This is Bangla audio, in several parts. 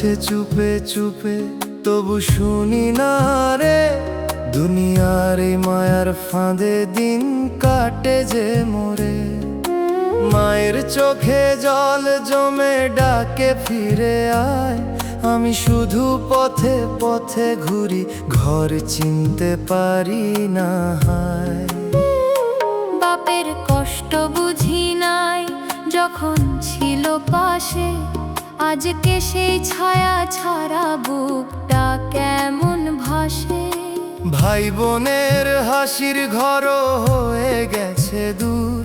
আছে চুপে চুপে, তবু শুনি না রে। দুনিয়ার এই মায়ার ফাঁদে দিন কাটে যে মোরে। মায়ের চোখে জল জমে ডাকে ফিরে আয়, আমি শুধু পথে পথে ঘুরি, ঘর চিনতে পারি না হায়। বাপের কষ্ট বুঝি নাই যখন ছিল পাশে, আজকে সেই ছায়া ছাড়া বুকটা কেমন ভাসে। ভাই বোনের হাসির ঘরও হয়ে গেছে দূর,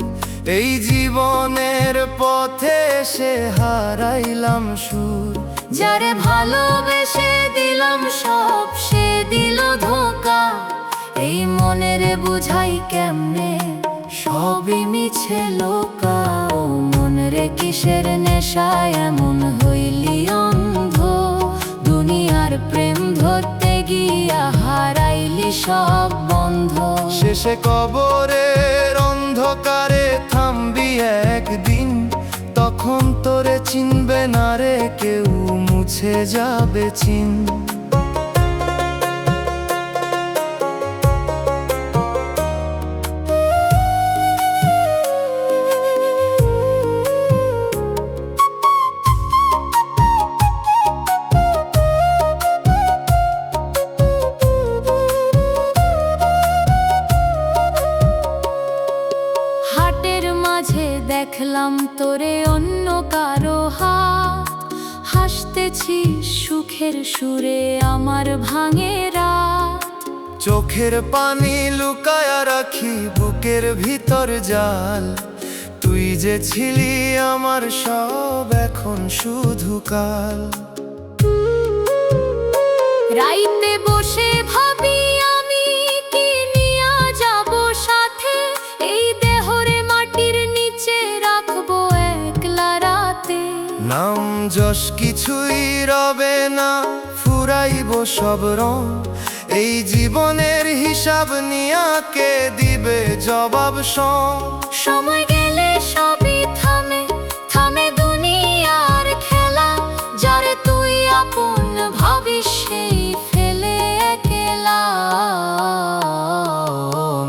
এই জীবনের পথে এসে হারাইলাম সুর। যারে ভালোবেসে দিলাম সব, সে দিল ধোঁকা। এই মনের বুঝাই কেমনে সবই মিছে লোকা। ও মনরে কিসের নেশায় এমন হইলি অন্ধ, দুনিয়ার প্রেম ধরতে গিয়া হারাইলি সব বন্ধ। শেষে কবরের অন্ধকারে থামবি একদিন, তখন তোরে চিনবে না রে কেউ, মুছে যাবে চিন। হাটের মাঝে দেখলাম তোরে অন্য কারো হাত, হাসতেছিস সুখের সুরে আমার ভাঙে রাত। চোখের পানি লুকায়া রাখি বুকের ভিতর জাল, তুই যে ছিলি আমার সব এখন শুধু কাল। রাইতে বসে ভাবি আমি কি নিয়া যাব সাথে, এই দেহরে মাটির নিচে রাখবো একলা রাতে। নাম যশ কিছুই রবে না, ফুরাইব সব রং, এই জীবনের হিসাব নিয়া কে দিবে জবাব সং। সময় গেলে সবই থামে, থামে দুনিয়ার খেলা। যারে তুই আপন ভাবিস সেই ফেলে একলা।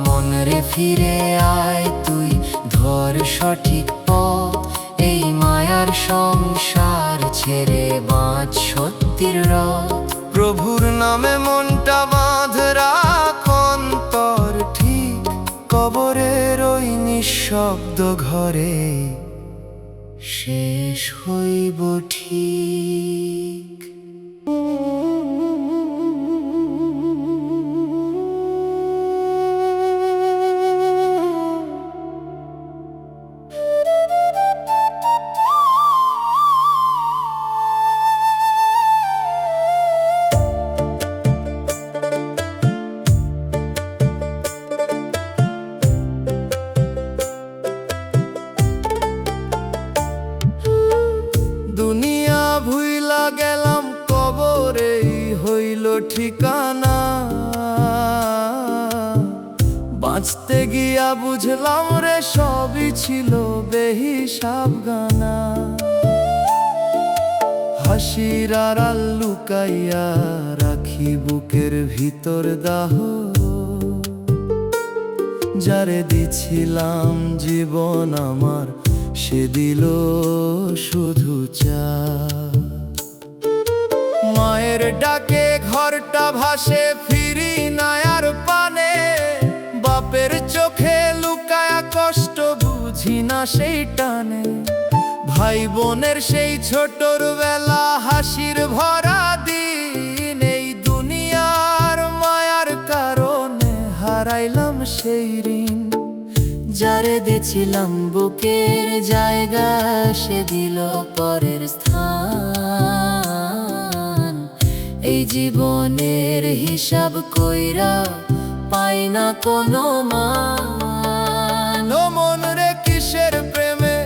মনরে ফিরে আয় তুই, ধর সঠিক পথ, এই মায়ার সংসার ছেড়ে বাঁচ সত্যির রথ। প্রভুর নামে মনটা বাঁধ রাখ অন্তর ঠিক, কবরের ওই নিঃশব্দ ঘরে শেষ হইব ঠিক। দুনিয়া ভুইলা গেলাম, কবরেই হইল ঠিকানা। বাঁচতে গিয়া বুঝলাম রে সবই ছিল বেহিসাব গানা। হাসির আড়াল লুকাইয়া রাখি বুকের ভিতর দাহ, যারে দিছিলাম জীবন আমার সে দিল শুধু চা। মায়ের ডাকে ঘরটা ভাসে, ফিরি না আর পানে। বাপের চোখে লুকায়া কষ্ট বুঝি না সেই টানে। ভাই বোনের সেই ছোটর বেলা হাসির ভরা দিন, এই দুনিয়ার মায়ার কারণে হারাইলাম সেই ঋণ। যারে দিছিলাম বুকের জায়গা সে দিল পরের স্থান। এই জীবনের হিসাব কইরা পাই না কোনো মান। ও মন রে কিসের প্রেমে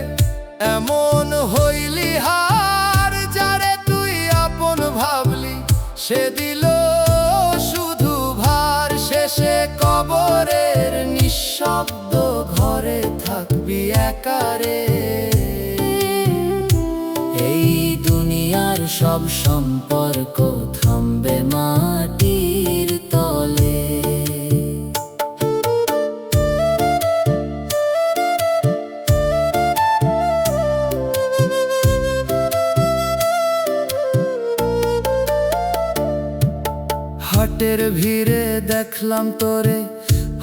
এমন হইলি হার, যারে তুই আপন ভাবলি সে দিল শুধু ভার। শেষে কবরের নিঃশব্দ ঘরে থাকবি একারে, এই দুনিয়া দুনিয়ার সব সম্পর্ক থামবে মাটির তলে। হাটের ভিড়ে দেখলাম তোরে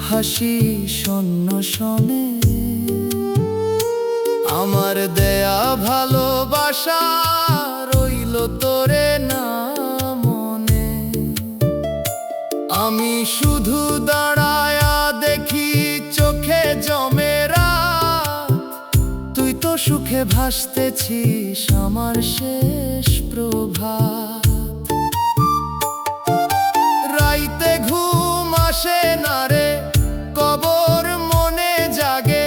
হাসি শূন্য শোনে, আমার দেয়া ভালোবাসা রইল তোরে না মনে। আমি শুধু দাঁড়ায়া দেখি চোখে জমে রাত, তুই তো সুখে ভাসতেছিস আমার শেষ প্রভাত। রাইতে ঘুম আসে না রে, কবর মনে জাগে,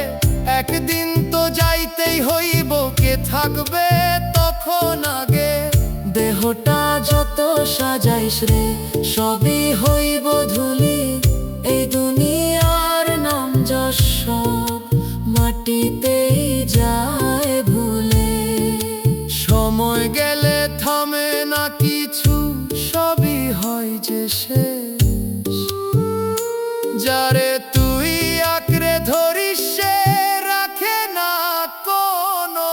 একদিন তো যাইতেই হইব, কে থাকবে তখন আগে। দেহটা যত সাজাইস রে সবই হইব ধুলি, এই দুনিয়ার নাম যশ সব মাটিতেই যায় ভুলে। সময় গেলে থামে না কিছু, সবই হয় যে শেষ, যারে তুই আঁকড়ে ধরিস সে রাখে না কোনো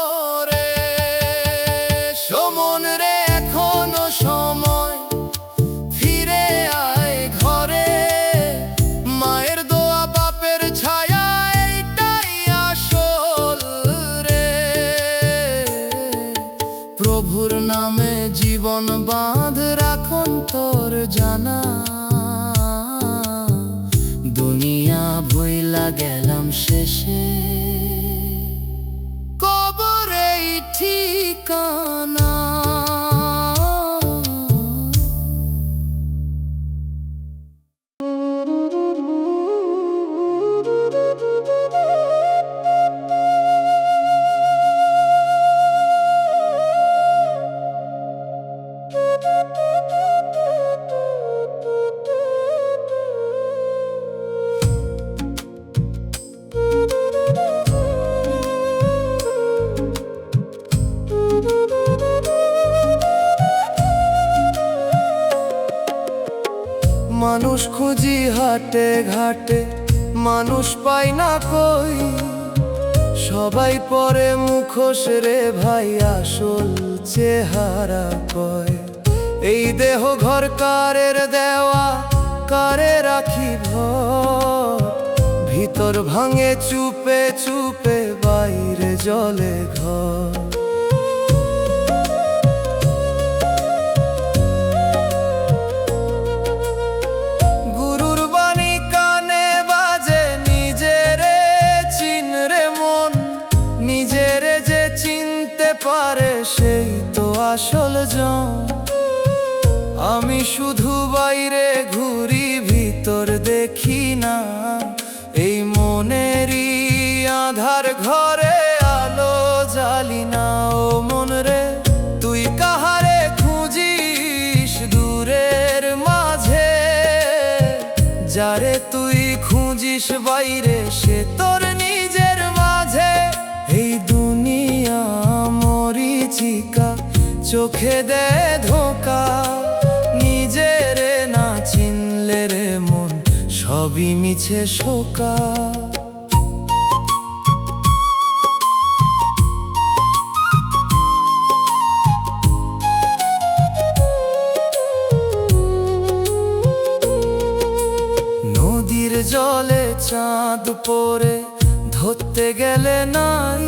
রেশ। ও মন রে এখনো সময়, ফিরে আয় ঘরে, মায়ের দোয়া বাপের ছায়া এইটাই আসল রে। প্রভুর নামে জীবন বাঁধ রাখন তোর জানা, দুনিয়া ভুইলা গেলাম শেষে, কবরেই ঠিকানা। মানুষ খুঁজি হাটে ঘাটে, মানুষ পাই না কই, সবাই পরে মুখোশ রে ভাই, আসল চেহারা কয়। এই দেহ ঘর কারের দেওয়া, কারে রাখি ভর, ভিতর ভাঙে চুপে চুপে, বাইরে জলে ঘর। পারে সেই তো আসল জন, আমি শুধু বাইরে ঘুরি ভিতর দেখি না, এই মনেরই আধার ঘরে আলো জ্বালি না। ও মন রে তুই কাহারে খুঁজিস দূরের মাঝে, যারে তুই খুঁজিস বাইরে সে তোর নিজের মাঝে। এই দুনিয়া মরিচিকা চোখে দে ধোকা, নিজের না চিনলে রে মন সবই মিছে শোকা। নদীর জলে চাঁদ পড়ে ধরতে গেলে নাই,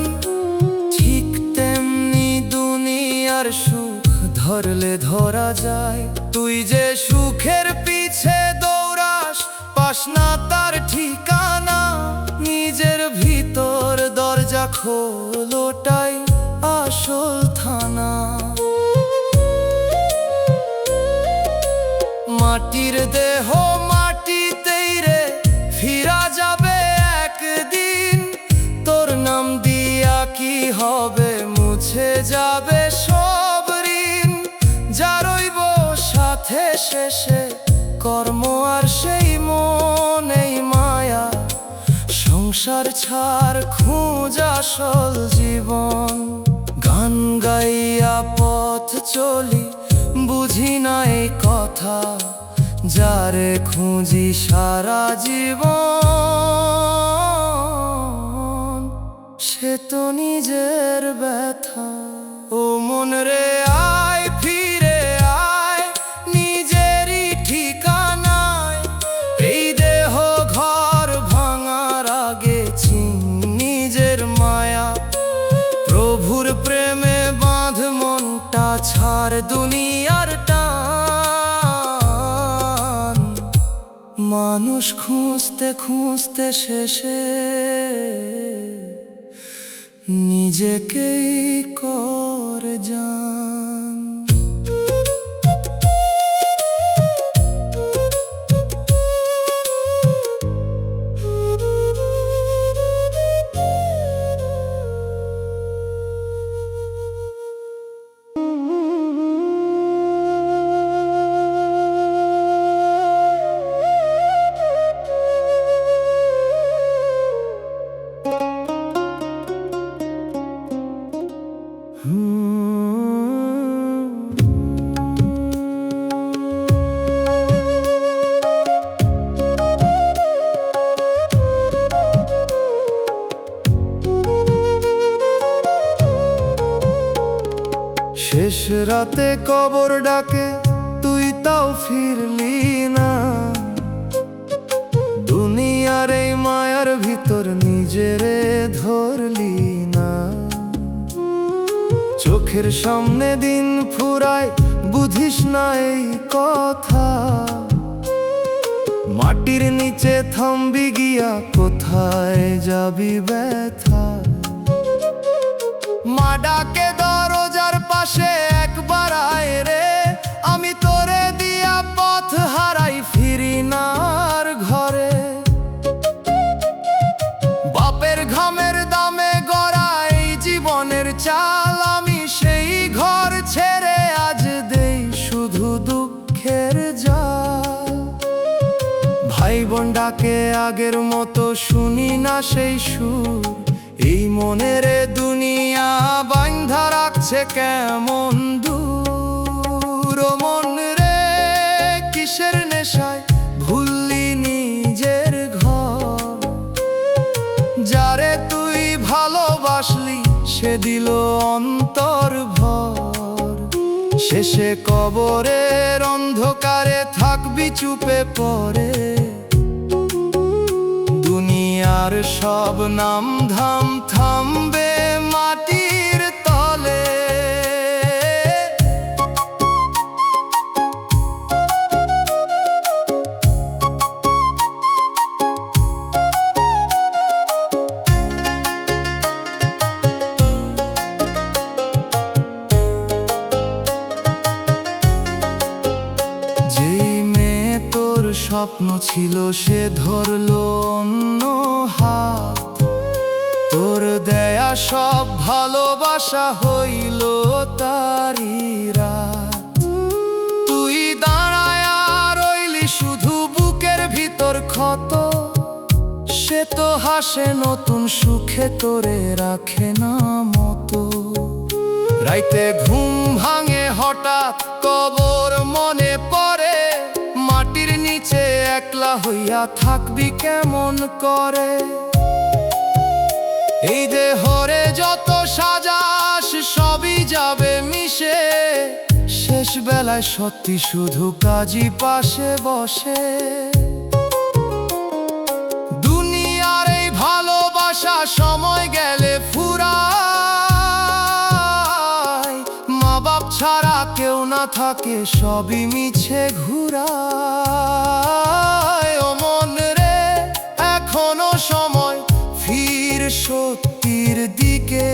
ঠিক তেমনি দুনিয়ার সুখ ধরলে ধরা যায়। তুই যে সুখের পিছে দৌড়াস, পাস না তার ঠিকানা, নিজের ভিতর দরজা খোল, ওটাই আসল থানা। মাটির দেহ মাটিতেই রে ফিরা যাবে একদিন, তোর নাম দিয়া কি হবে, মুছে যাবে সব ঋণ। যা রইব সাথে শেষে কর্ম আর সেই মন, এই মায়া সংসার ছাড় খুঁজ আসল জীবন। গান গাইয়া পথ চলি, বুঝি না এই কথা, যারে খুঁজি সারা জীবন, সে তো নিজের ব্যথা। ও মন রে আয়, ফিরে আয় নিজেরই ঠিকানায়। এই দেহ ঘর ভাঙার আগে চিন নিজের মায়া। প্রভুর প্রেমে বাঁধ মনটা, ছাড় দুনিয়ার টান। মানুষ খুঁজতে খুঁজতে শেষে নিজেকেই কর জান। শেষ রাতে কবর ডাকে, তুই তাও ফিরলি না। দুনিয়ার এই মায়ার ভিতর নিজেরে ধরলি না। চোখের সামনে দিন ফুরায়, বুঝিস না এই কথা। মাটির নিচে থামবি গিয়া, কোথায় যাবি ব্যথা। মা ডাকে দরজার পাশে, একবার আয় রে, আমি তোরে দিয়া পথ হারাই, ফিরি না আর ঘরে। বাপের ঘামের দামে গড়া এই জীবনের চাল, আমি সেই ঘর ছেড়ে আজ দেই শুধু দুঃখের জাল। ভাই বোন ডাকে আগের মতো, শুনি না সেই সুর। এই মনের দুনিয়া বাঁধা রাখছে কেমন দূর। ও মন রে, কিসের নেশায় ভুললি নিজের ঘর। যারে তুই ভালোবাসলি, সে দিল অন্তর ভর। শেষে কবরের অন্ধকারে থাকবি চুপে পড়ে। দুনিয়ার সব নাম ধাম থামবে মাটির তলে। যেই মেয়ে তোর স্বপ্ন ছিল, সে ধরলো অন্য হাত। তোর দেয়া সব ভালোবাসা হইল তারি রাত। তুই দাঁড়ায় রইলি শুধু বুকের ভিতর ক্ষত। সে তো হাসে নতুন সুখে, তোরে রাখে না মতো। রাইতে ঘুম ভাঙে হঠাৎ, কবর মনে পড়ে। মাটির নিচে একলা হইয়া থাকবি কেমন করে। এই দেহরে যত সাজাস, সবই যাবে মিশে। শেষ বেলায় সত্যি শুধু কাজী পাশে বসে। দুনিয়ার এই ভালোবাসা সময় গেলে ফুরায়। মা বাপ ছাড়া কেউ না থাকে, সবই মিছে ঘুরায়। ও মন রে, এখনো সময়, ফির সত্যির দিকে।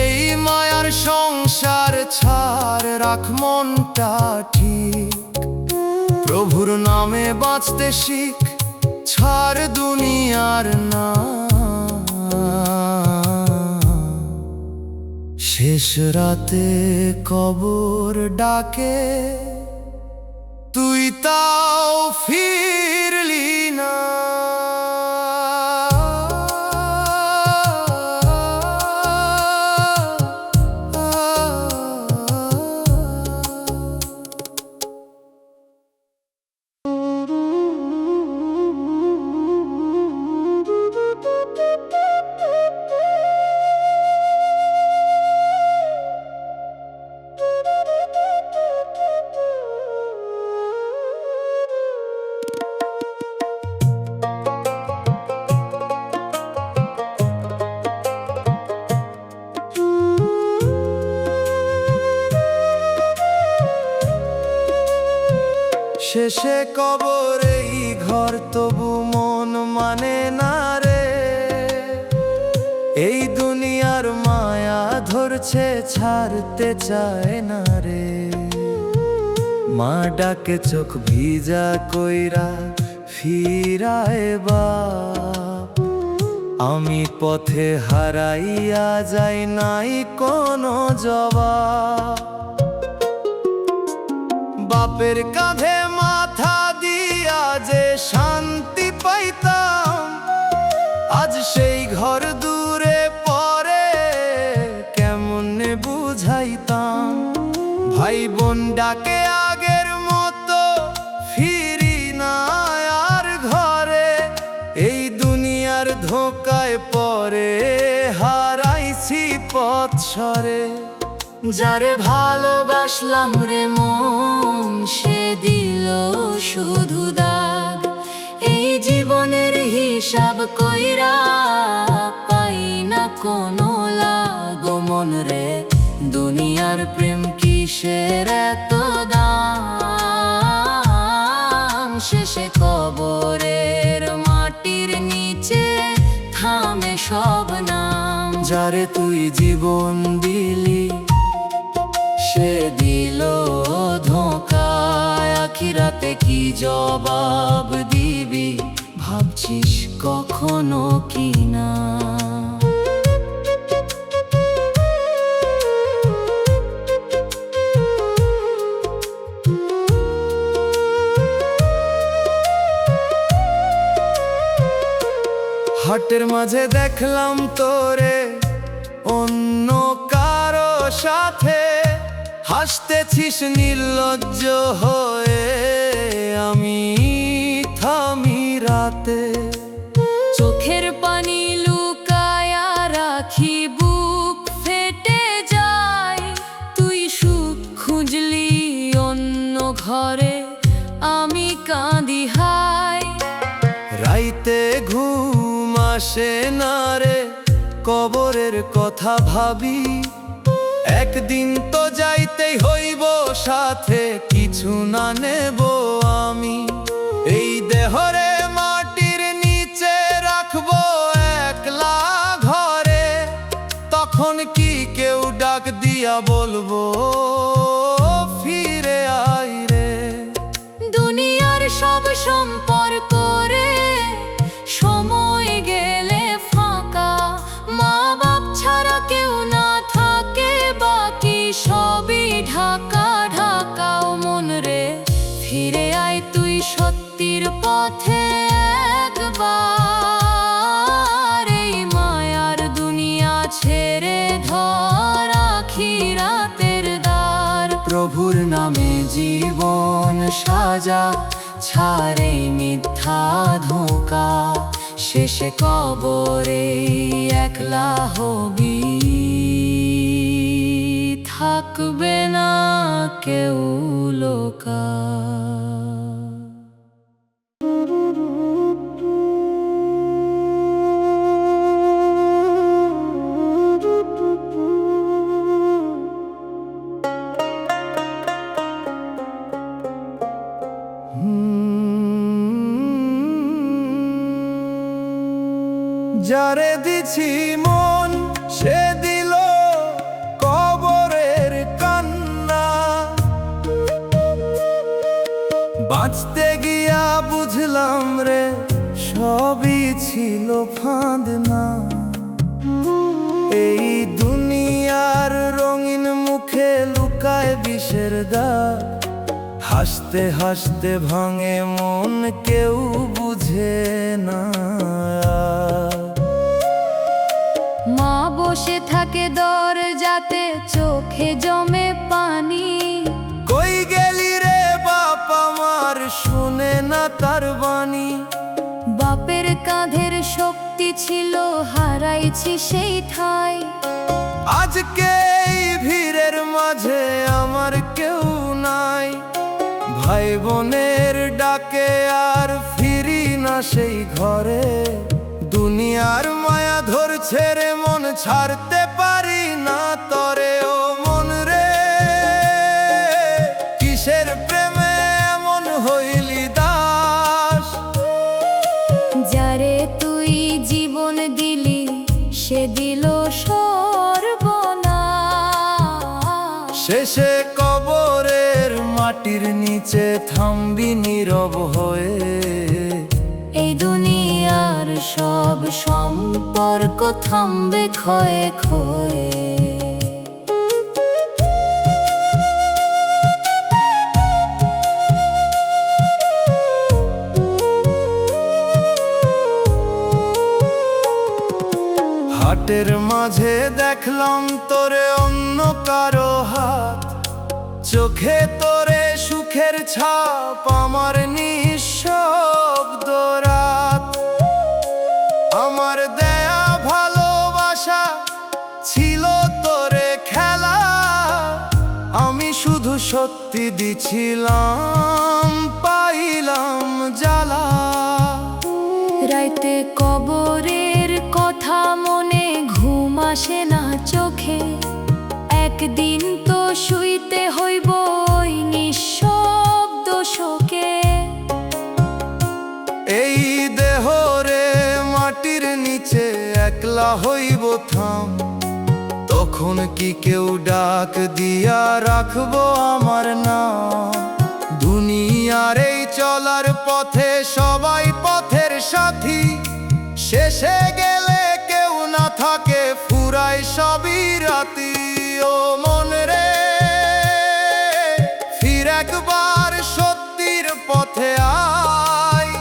এই মায়ার সংসার ছাড়, রাখ মনটা ঠিক। প্রভুর নামে বাঁচতে শিখ, ছাড় দুনিয়ার না। শেষ রাতে কবর ডাকে, তুই তাও ফিরলি না। শেষে কবর এই ঘর, তবু মন মানে না রে। এই দুনিয়ার মায়া ধরছে, ছাড়তে চায় না রে। মা ডাকে চোখ ভিজা কইরা, ফিরায় বাপ। আমি পথে হারাইয়া যাই, নাই কোনো জবাব। বাপের কাঁধে মাথা দিয়া যে শান্তি পাইতাম, আজ সেই ঘর দূরে পরে কেমনে বুঝাইতাম। ভাই বোন ডাকে আগের মতো, ফিরি না আর ঘরে। এই দুনিয়ার ধোকায় পরে হারাইছি পথ সরে। যারে ভালোবাসলাম রে মন, সে দিল শুধু দাগ। এই জীবনের হিসাব কইরা পাই না কোনো লাগ। মন রে, দুনিয়ার প্রেম কিসের এত দাম? শেষে কবরের মাটির নিচে থামে সব নাম। যারে তুই জীবন দিলি, সে দিল ধোঁকা। আখিরাতে কি জবাব দিবি, ভাবছিস কখনো কি না? হাটের মাঝে দেখলাম তোরে অন্য কারো সাথে, হাসতেছিস নির্লজ্জ হয়ে। আমি থামি রাতে, চোখের পানি লুকায়া রাখি, বুক ফেটে যায়। তুই সুখ খুঁজলি অন্য ঘরে, আমি কাঁদি হায়। রাইতে ঘুম আসে না রে, কবরের কথা ভাবি। একদিন তো যাইতেই হইব সাথে, কিছু না নেব আমি। এই দেহরে মাটির নিচে রাখবো একলা ঘরে। তখন কি কেউ ডাক দিয়া বলবো, ফিরে আয় রে। দুনিয়ার সব সম্পর্ক রে সময় গেলে ফাঁকা। মা বাপ ছাড়া কেউ না থাকে, বাকি সবই ঢাকা ঢাকা। ও মন রে, ফিরে আয় তুই সত্যির পথে একবার। এই মায়ার দুনিয়া ছেড়ে ধর আখিরাতের দ্বার। প্রভুর নামে জীবন সাজা, ছাড়ে মিথ্যা ধোঁকা। শেষে কবরে একলা হবি, থাকবে না কেউ লোকা। যারে দিছি মন, সে দিল কবরের কান্না। বাঁচতে গিয়া বুঝলাম রে, সবই ছিল ফাঁদনা। এই দুনিয়ার রঙিন মুখে লুকায় বিষের দাগ। হাসতে হাসতে ভাঙে মন, কেউ বুঝে না। মা বসে থাকে দরজাতে, চোখে জমে পানি। কই গেলি রে বাপ আমার, শুনে না তার বাণী। বাপের কাঁধের শক্তি ছিল, হারাইছি সেই ঠাই। আজকে এই ভিড়ের মাঝে আমার কেউ নাই। ভাই বোনের ডাকে আর ফিরি না সেই ঘরে। দুনিয়ার মায়া ধরছে রে মন, ছাড়তে পারি না তরে। ও মন রে, কিসের প্রেমে এমন হই মাটির নিচে থামবি নীরব হয়ে। এই দুনিয়ার সব সম্পর্ক থামবে ক্ষয়ে ক্ষয়ে। হাটের মাঝে দেখলাম তোরে অন্য কারো হাত, চোখে তোরে সুখের ছাপ, আমার নিঃশব্দ রাত। আমার দেয়া ভালোবাসা ছিল তোরে খেলা, আমি শুধু সত্যি দিছিলাম, পাইলাম জ্বালা। রাইতে কবরের কথা মনে ঘুম আসে না চোখে, একদিন তো শুইতে হইব ওই নিঃশব্দ শোকে। এই দেহরে মাটির নিচে একলা হইব থাম, তখন কি কেউ ডাক দিয়া রাখবো আমার নাম? দুনিয়ার এই চলার পথে সবাই পথের সাথী, শেষে গেলে কেউ না থাকে, ফুরায় সবই রাতি। ও মন রে, ফির একবার সত্যির পথে আয়।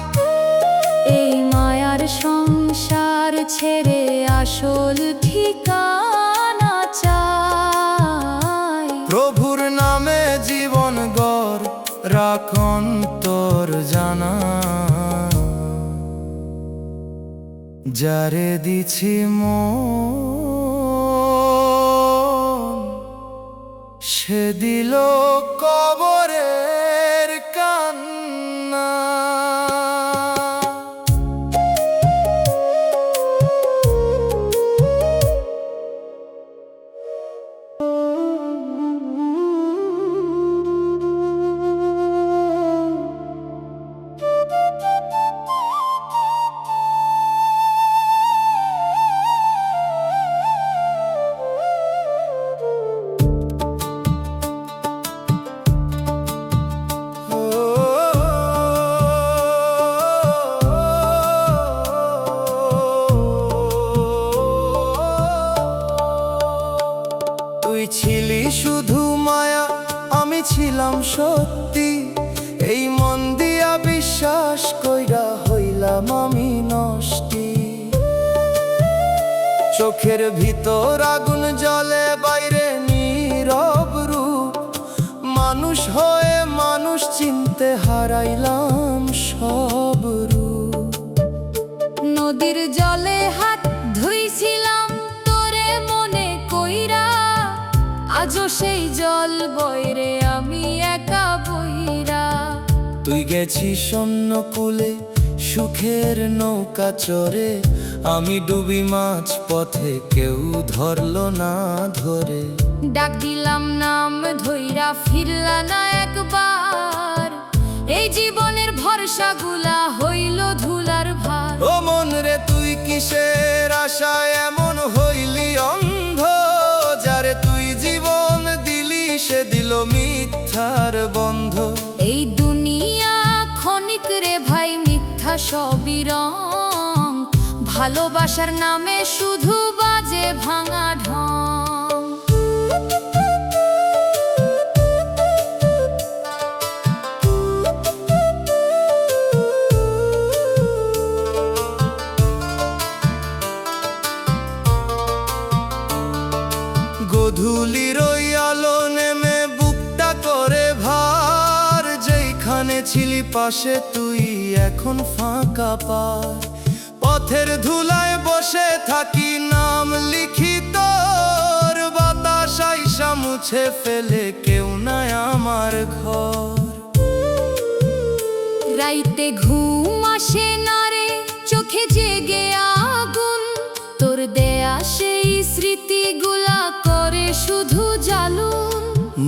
এই মায়ার সংসার ছেড়ে আসল ঠিকানা চাই। প্রভুর নামে জীবন গড় রাখ অন্তর জানা, যারে দিছি মন সে দিল কবরের কান্না। তুই ছিলি শুধু মায়া, আমি ছিলাম সত্যি, এই মন দিয়া বিশ্বাস কইরা হইলাম আমি নষ্টি। চোখের ভিতর আগুন জ্বলে, বাইরে নীরব রূপ, মানুষ হয়ে মানুষ চিনতে হারাইলাম সব রূপ। নদীর জলে হাত ধুইছিলাম তোরে মনে কইরা, আজও সেই জল বইরে আমি একা বইরা। তুই গেছিস শূন্য কুলে সুখের নৌকা চড়ে, আমি ডুবি মাছ পথে কেউ ধরলো না ধরে। ডাক দিলাম নাম ধইরা ফিরলা না একবার, এই জীবনের ভরসা গুলা হইল ধুলার ভার। ও মন রে, তুই কিসের আশায় এমন হইলি অন্ধ, যারে তুই জীবন দিলি সে দিল মিথ্যার বন্ধ। এই দুনিয়া ক্ষণিক রে ভাই, মিথ্যা সবই রং, ভালোবাসার নামে শুধু বাজে ভাঙা ঢং। গধূলির ওই আলো নেমে বুকটা করে ভার, যেইখানে ছিলি পাশে তুই এখন ফাঁকা পার। পথের ধুলায় বসে থাকি, নাম লিখি তোর, বাতাস আইসা মুছে ফেলে, কেউ নাই আমার ঘর। রাইতে ঘুম আসে না রে, চোখে জেগে আগুন, তোর দেয়া সেই স্মৃতিগুলা করে শুধু জালুন।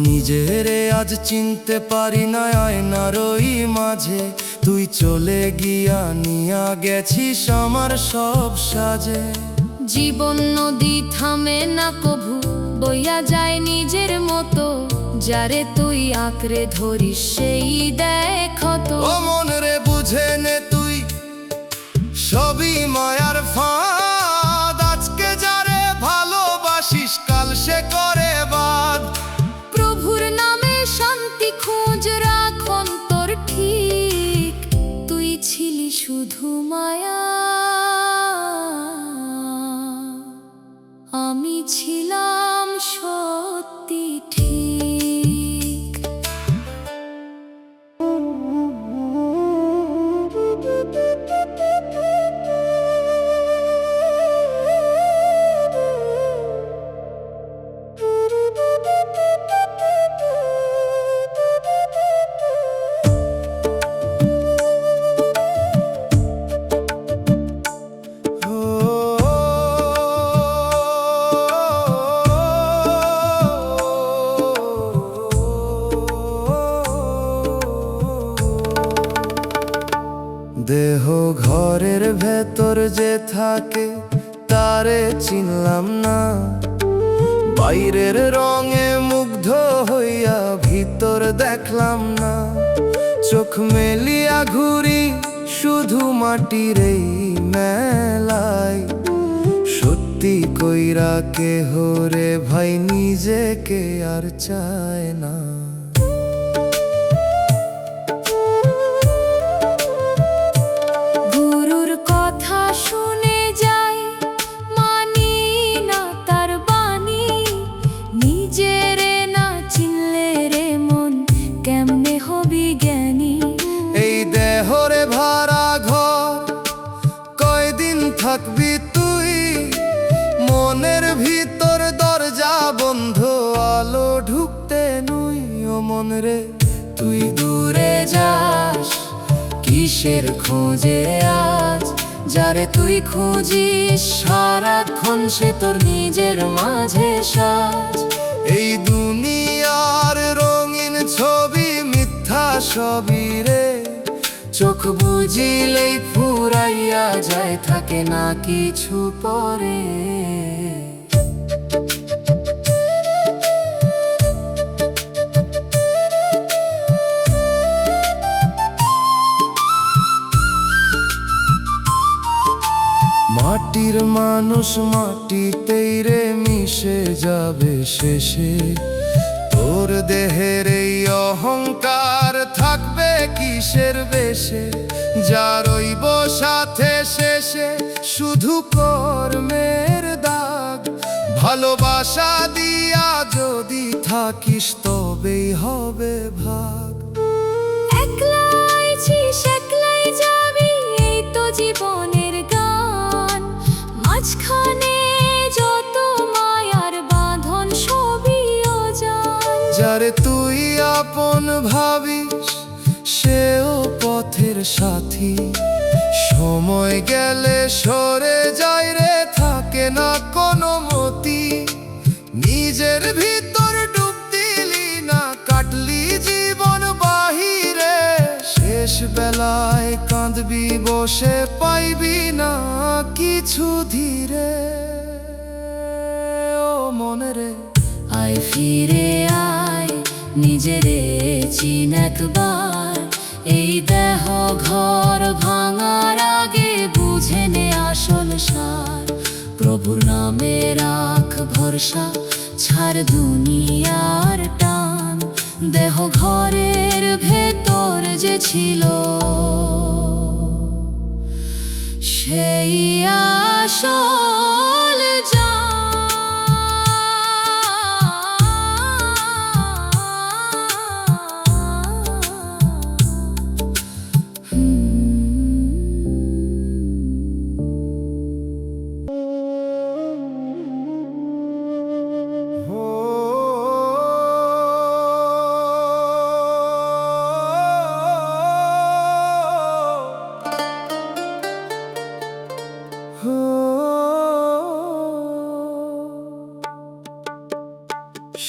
নিজেরে আজ চিনতে পারি না আয়নার ওই মাঝে, তুই চলে গিয়া নিয়া গেছিস আমার সব সাজে। জীবন নদী থামে না কভু, বইয়া যায় নিজের মতো, যারে তুই আঁকড়ে ধরিস সেই দেখ তো। ও মন রে বুঝে নে তুই সবই মায়ার ফাঁদ, আজকে যারে ভালোবাসিস কাল সে করে বাদ। প্রভুর নামে শান্তি খোঁজ রাখ অন্তর ঠিক, তুই ছিলি শুধু মায়া, আমি ছিলাম সত্যি ঠিক। দেহ ঘরের ভেতর যে থাকে তারে চিনলাম না, বাইরের রঙে মুগ্ধ হইয়া ভিতর দেখলাম না। চোখ মেলিয়া ঘুরি শুধু মাটির এই মেলায়, সত্যি কইরা কেহ রে ভাই নিজেকে আর চায় না। গুরুর কথা শুনে যাই মানি না তার বাণী, নিজের না চিনলে রে মন কেমনে হবি জ্ঞানী। এই দেহরে ভাড়া ঘর কয়দিন থাকবি তুই, মনের ভিতর দরজা বন্ধ আলো ঢুকতে নুই। ও মন রে তুই দূরে যাস কিসের খোঁজে আজ, যারে তুই খুঁজিস সারাক্ষণ সে তোর নিজের মাঝে সাজ। এই দুনিয়ার রঙিন ছবি মিথ্যা সবই রে, চোখ বুঝিলেই ফুরাইয়া যায় থাকে না কিছু পরে। মাটির মানুষ মাটিতেই রে মিশে যাবে শেষে, তোর দেহের এই অহংকার থাকবে কিসের বেশে। যার রইব সাথে শেষে শুধু কর্মের দাগ, ভালোবাসা দিয়া যদি থাকিস তবেই হবে ভাগ। একলাই ছিস একলাই যাবি এই তো জীবনের গান, মাঝখানে যত মায়ার বাঁধন সবই অজান। যারে তুই আপন ভাবিস সেও পথের সাথী, সময় গেলে সরে যায় রে থাকে না কোনো মতি। নিজের ভিতর ডুব দিলি না কাটলি জীবন বাহিরে, শেষ বেলায় কাঁদবি বসে পাইবি না কিছু ধীরে। ও মনে রে আয় ফিরে আয় নিজেরে চিন একবার, এই দেহ ঘর ভাঙার আগে বুঝে নে আসল সার। প্রভুর নামে রাখ ভরসা ছাড় দুনিয়ার টান, দেহ ঘরের ভেতর যে ছিল সেই আসল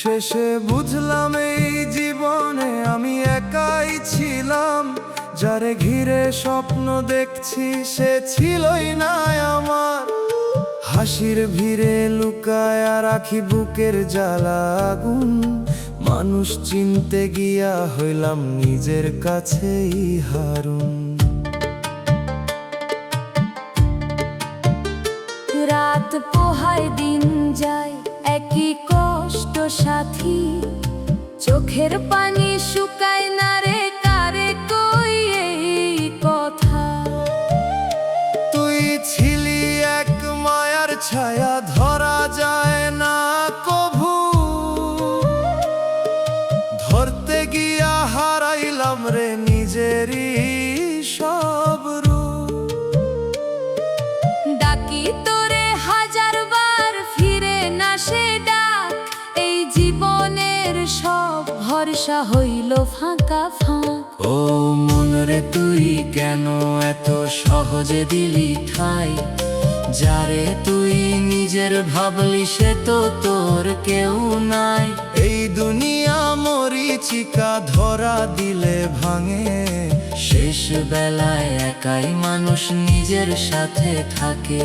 শেষে বুঝলাম এই জীবনে আমি একাই ছিলাম, যারে ঘিরে স্বপ্ন দেখছি সে ছিলই না আমার। হাসির ভিড়ে লুকায়া রাখি বুকের জ্বালা আগুন, মানুষ চিনতে গিয়া হইলাম নিজের কাছেই হারুন। রাত পোহায় দিন যায় একই কষ্ট সাথী, চোখের পানি শুকায় না রে কারে কই এই কথা। তুই ছিলি এক মায়ার ছায়া, ধরা যায় না কভু, ধরতে গিয়া হারাইলাম রে নিজেরই সব রূপ। ডাকি তোরে হাজার বার ফিরে না সে ডাক, এই জীবনের সব ভরসা হইল ফাঁকা ফাঁক। ও মন রে তুই কেন এত সহজে দিলি ঠাই, যারে তুই নিজের ভাবলি সে তো তোর কেউ নাই। এই দুনিয়া মরিচিকা ধরা দিলে ভাঙে, শেষ বেলায় একাই মানুষ নিজের সাথে থাকে।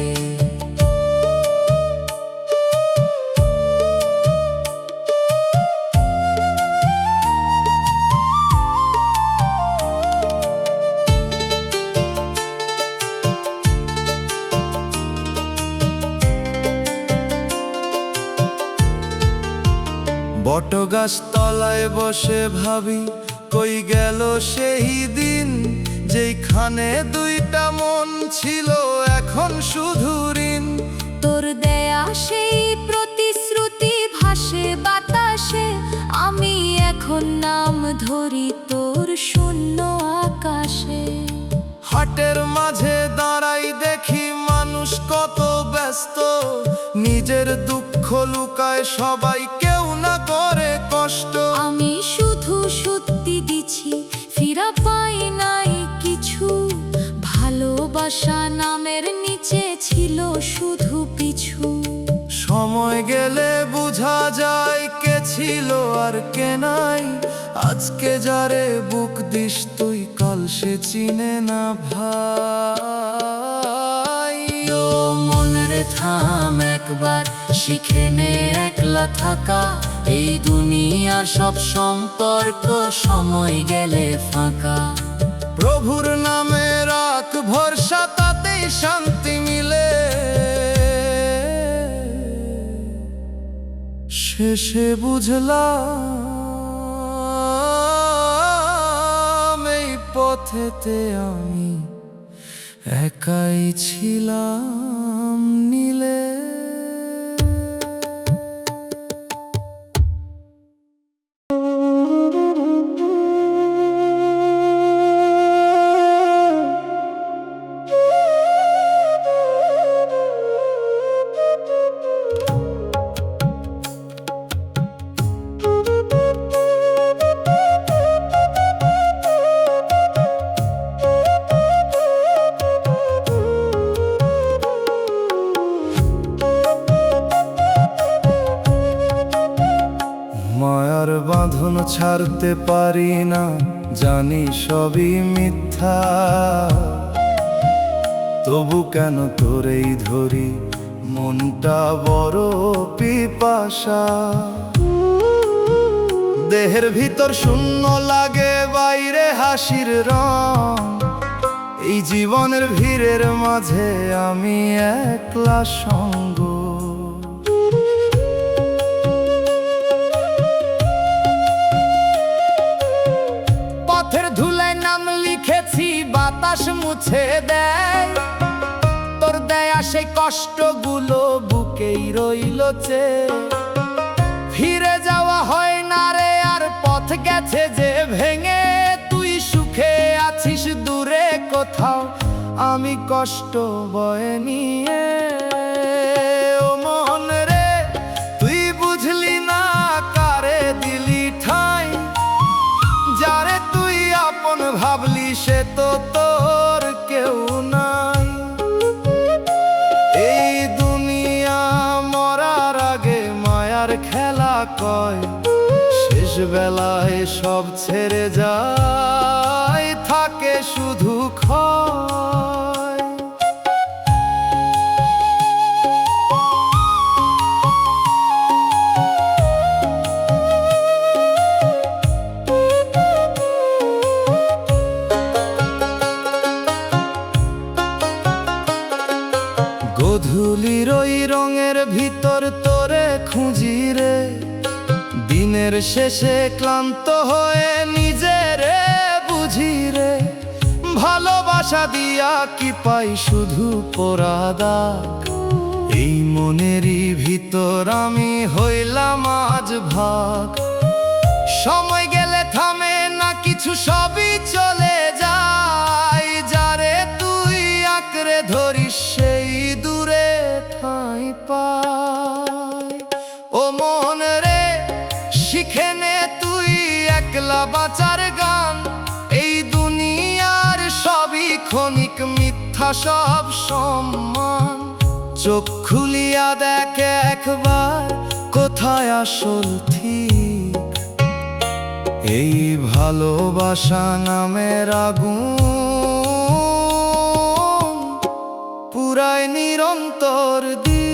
বটগাছ তলায় বসে ভাবি কই গেল সেই দিন, যেইখানে দুইটা মন ছিল এখন শুধু ঋণ। তোর দেয়া সেই প্রতিশ্রুতি ভাসে বাতাসে, আমি এখন নাম ধরি তোর শূন্য আকাশে। হাটের মাঝে দাঁড়াই দেখি মানুষ কত ব্যস্ত, নিজের দুঃখ লুকায় সবাই, কেউ না করে কষ্ট। আমি শুধু সত্যি দিছি, ফিরা পাই নাই কিছু, ভালোবাসা নামের নিচে ছিল শুধু পিছু। সময় গেলে বোঝা যায় কে ছিল আর কে নাই, আজকে যারে বুক দিস তুই কাল সে চিনে না ভাই। ও মনের থাম একবার শিখে নে একলা থাকা, এই দুনিয়ার সব সম্পর্ক সময় গেলে ফাঁকা। প্রভুর নামে রাখ ভরসা, তাতেই শান্তি মিলে, শেষে বুঝলাম এই পথেতে আমি একাই ছিলাম নীলে। মায়ার বাঁধন ছাড়তে পারি না, জানি সবই মিথ্যা, তবু কেন তোরেই ধরি মনটা বড় পিপাসা। দেহের ভিতর শূন্য লাগে, বাইরে হাসির রং, এই জীবনের ভিড়ের মাঝে আমি একলা সঙ্গ। পথের ধুলায় নাম লিখেছি, বাতাস মুছে দেয়, তোর দেয়া সেই কষ্টগুলো বুকেই রইল চেয়ে। ফিরে যাওয়া হয় না রে আর পথ গেছে যে ভেঙে, তুই সুখে আছিস দূরে কোথাও, আমি কষ্ট বয়ে নিয়ে। ও মন রে তুই বুঝলি না কারে দিলি ঠাই, যারে তুই আপন ভাবলি সে তো তোর কেউ নাই। এই দুনিয়া মরার আগে মায়ার খেলা কয়, শেষ বেলায় সব ছেড়ে যায়, থাকে শুধু ক্ষয়। শেষে ক্লান্ত হয়ে নিজেরে বুঝি রে, ভালোবাসা দিয়া কি পাই শুধু পোড়া দাগ। এই মনেরই ভিতর আমি হইলাম আজ ভাগ। সময় গেলে থামে না কিছু, সবই চলে যায়। যারে তুই আঁকড়ে ধরিস সেই দূরে ঠাঁই পায়। ও মন রে, শিখে নে তুই একলা বাঁচার গান। এই দুনিয়ার সবই ক্ষণিক, মিথ্যা সব সম্মান। চোখ খুলিয়া দেখ একবার, কোথায় আসল ঠিক। এই ভালোবাসা নামের আগুন পুরাই নিরন্তর দিক।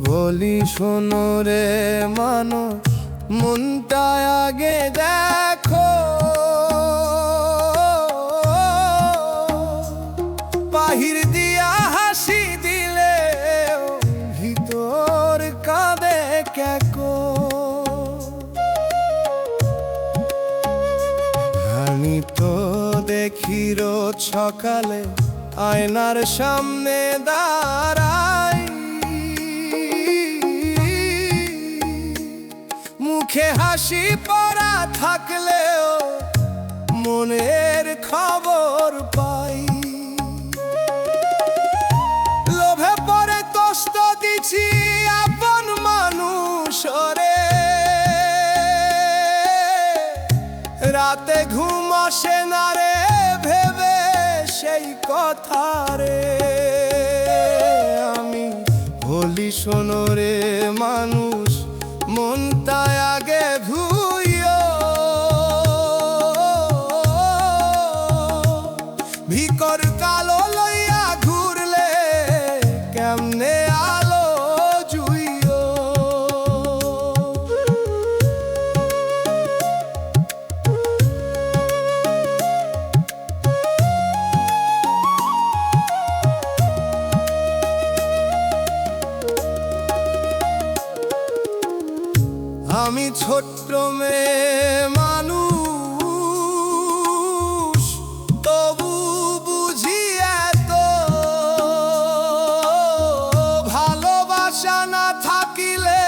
বলি শোনো রে মানুষ, মনটা আগে দেখো। বাহির দিয়া হাসি দিলে ভিতর কাঁদে কেকো। আমি তো দেখি রোজ সকালে আয়নার সামনে দাঁড়াই। মুখে হাসি পরা থাকলেও মনের খবর পাই। লোভে পরে কষ্ট দিছি আপন মানুষ রে। রাতে ঘুম আসে না রে ভেবে সেই কথা রে। আমি বলি শোনো রে মানুষ, মনটা আগে ধুইও। ভিকর কালো লইয়া ঘুরলে কেমনে আলো জুইও। আমি ছোট্ট মেয়ে মানুষ, তবু বুঝি এত। ভালোবাসা না থাকিলে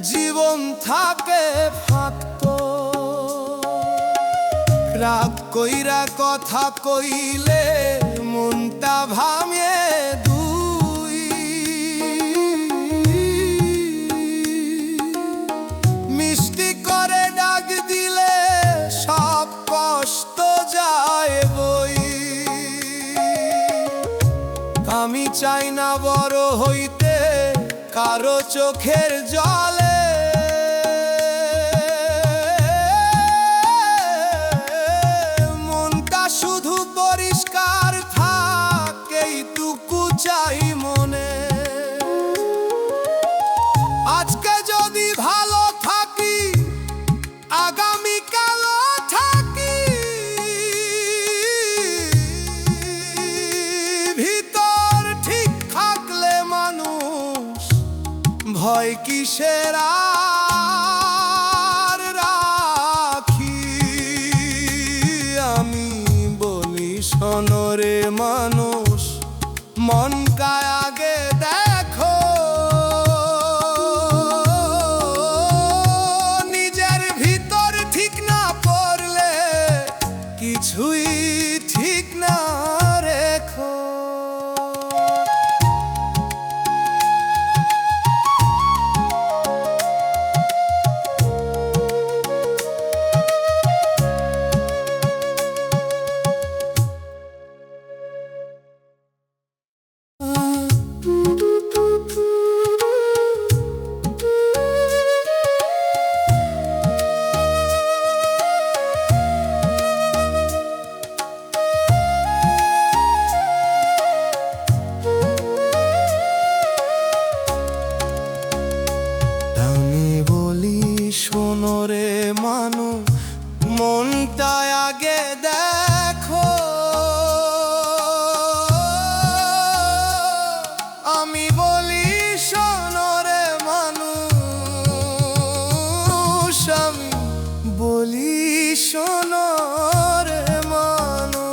জীবন থাকে ফাঁকত। রাগ কইরা কথা কইলে মনটা ভাঙে দুই। মিষ্টি করে ডাক দিলে সব কষ্ট যায় বই। আমি চাই না বড় হইতে কারো চোখের জলে। মনটা শুধু পরিষ্কার থাক, এইটুকু চাই মনে। আজকে যদি ভালো থাকি, আগামীকালও থাকি। ভিতর ঠিক থাকলে মানুষ ভয় কিসের শোনো রে মানুষ, মনটা আগে দেখো। আমি বলি শোনো রে মানুষ, আমি বলি শোনো রে মানুষ।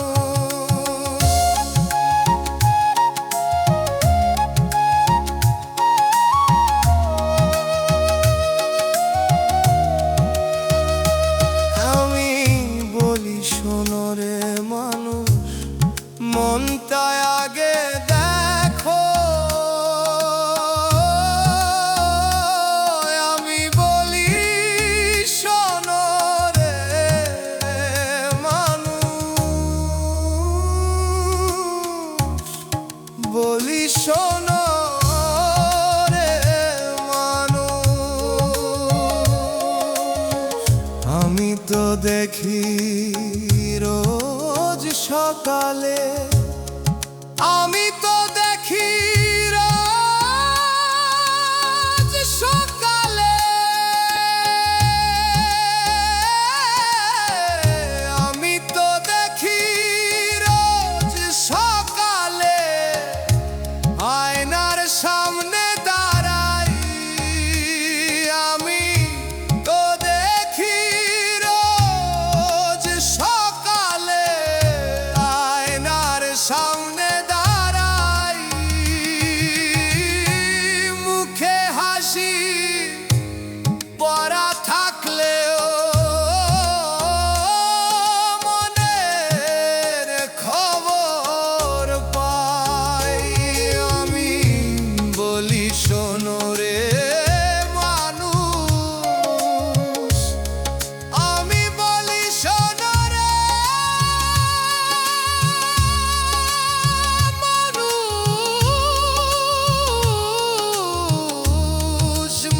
আমি বলি শোনো রে মানুষ, মনটা আগে দেখো। আমি বলি শোনো রে মানুষ, বলি শোনো রে মানুষ। আমি তো দেখি রোজ সকালে, আমি তো দেখি রোজ সকালে, আমি তো দেখি রোজ সকালে আয়নার সামনে দাঁড়াই। আমি তো দেখি রোজ সকালে আয়নার সামনে দাঁড়াই। মুখে হাসি পরা থাকলেও মনের খবর পাই। আমি বলি শোনো রে মানুষ, আমি বলি শোনো রে মানুষ।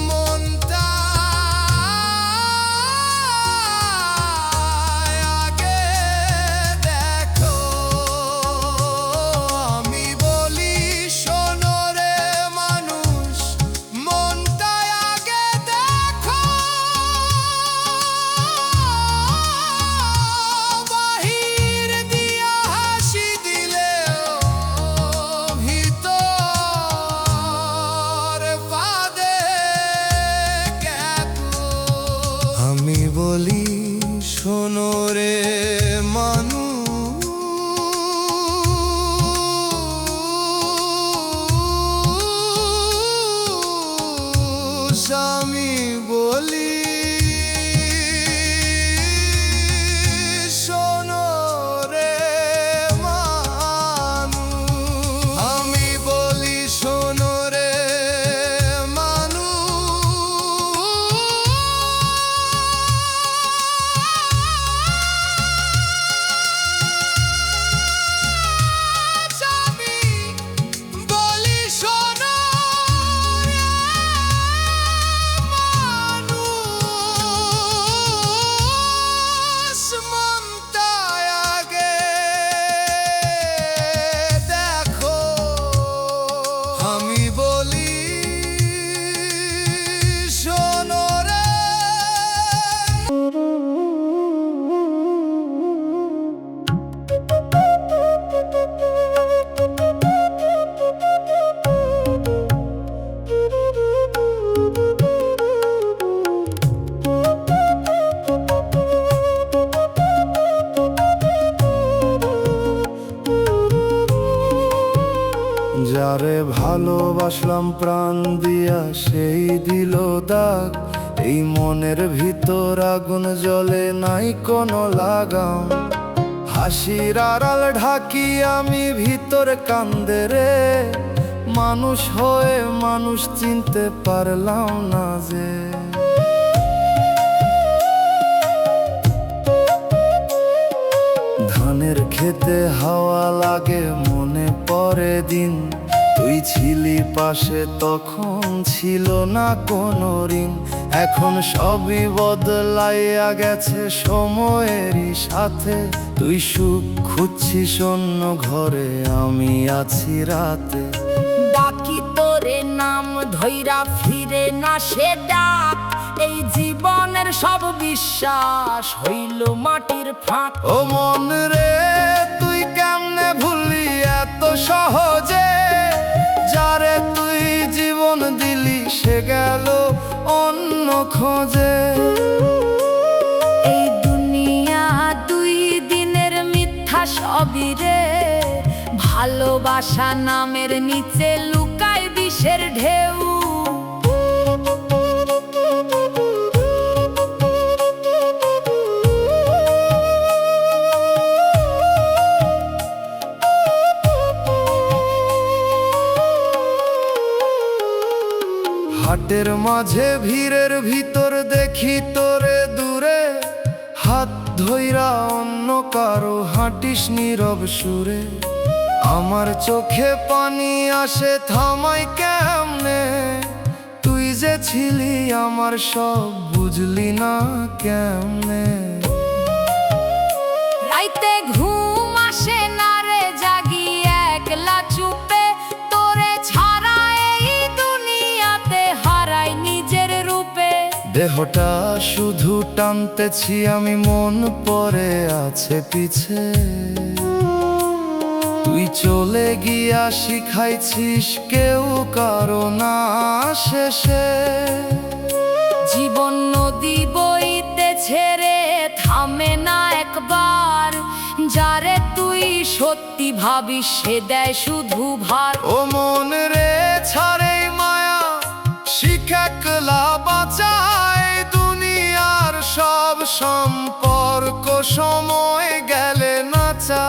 মনটা আগে দেখো। আমি বলি শোনো রে মানুষ, মনটা আগে দেখো। বাহির দিয়া হাসি দিলেও ভিতর বাদে কেতো। আমি বলি শোনো রে মানুষ, আমি বলি শোনো রে মানুষ। আমি বলি শোনো রে মানুষ। আমি বলি শোনো রে মানুষ। মনটা আগে দেখো। আমি বলি শোনো রে। যারে ভালোবাসলাম প্রাণ দিয়া সেই দিল দাগ। এই মনের ভিতর আগুন জ্বলে নাই কোনো লাগাম। হাসির আড়াল ঢাকি আমি ভিতর কান্দে রে। মানুষ হয়ে মানুষ চিনতে পারলাম না যে। ধানের খেতে হাওয়া লাগে মনে পড়ে দিন। তুই ছিলি পাশে তখন ছিল না কোনো ঋণ। এখন সবই বদলাইয়া গেছে সময়েরই সাথে। তুই সুখ খুঁজছিস অন্য ঘরে, আমি আছি রাতে। ডাকি তোরে নাম ধইরা ফিরে না সে ডাক। এই জীবনের সব বিশ্বাস হইল মাটির ফাঁক। ও মন রে তুই কেমনে ভুললি এত সহজে, যারে তুই জীবন দিলি সে গেল অন্য খোঁজে। এই দুনিয়া দুই দিনের মিথ্যা সবই রে, ভালোবাসা নামের নিচে লুকায় বিষের ঢেউ। হাটের মাঝে ভিড়ের ভিতর দেখি তোরে দূরে, হাত ধইরা অন্য কারো হাঁটিস নীরব সুরে। আমার চোখে পানি আসে থামাই কেমনে, তুই যে ছিলি আমার সব বুঝলি না কেমনে। রাইতে ঘুম আসে না রে, জাগি একলা চুপে, তোরে ছাড়া এই দুনিয়াতে হারাই নিজের রূপে। দেহটা শুধু টানতেছি আমি, মন পড়ে আছে পিছে। তুই চলে গিয়া শিখাইছিস কেউ কারো না শেষে। জীবন নদী বইতে ছেড়ে থামে না একবার, যারে তুই সত্যি ভাবিস সে দেয় শুধু ভার। ও মন রে ছাড়ে মায়া শিখাকলা বাঁচায়, দুনিয়ার সব সম্পর্ক সময় গেলে নাচা।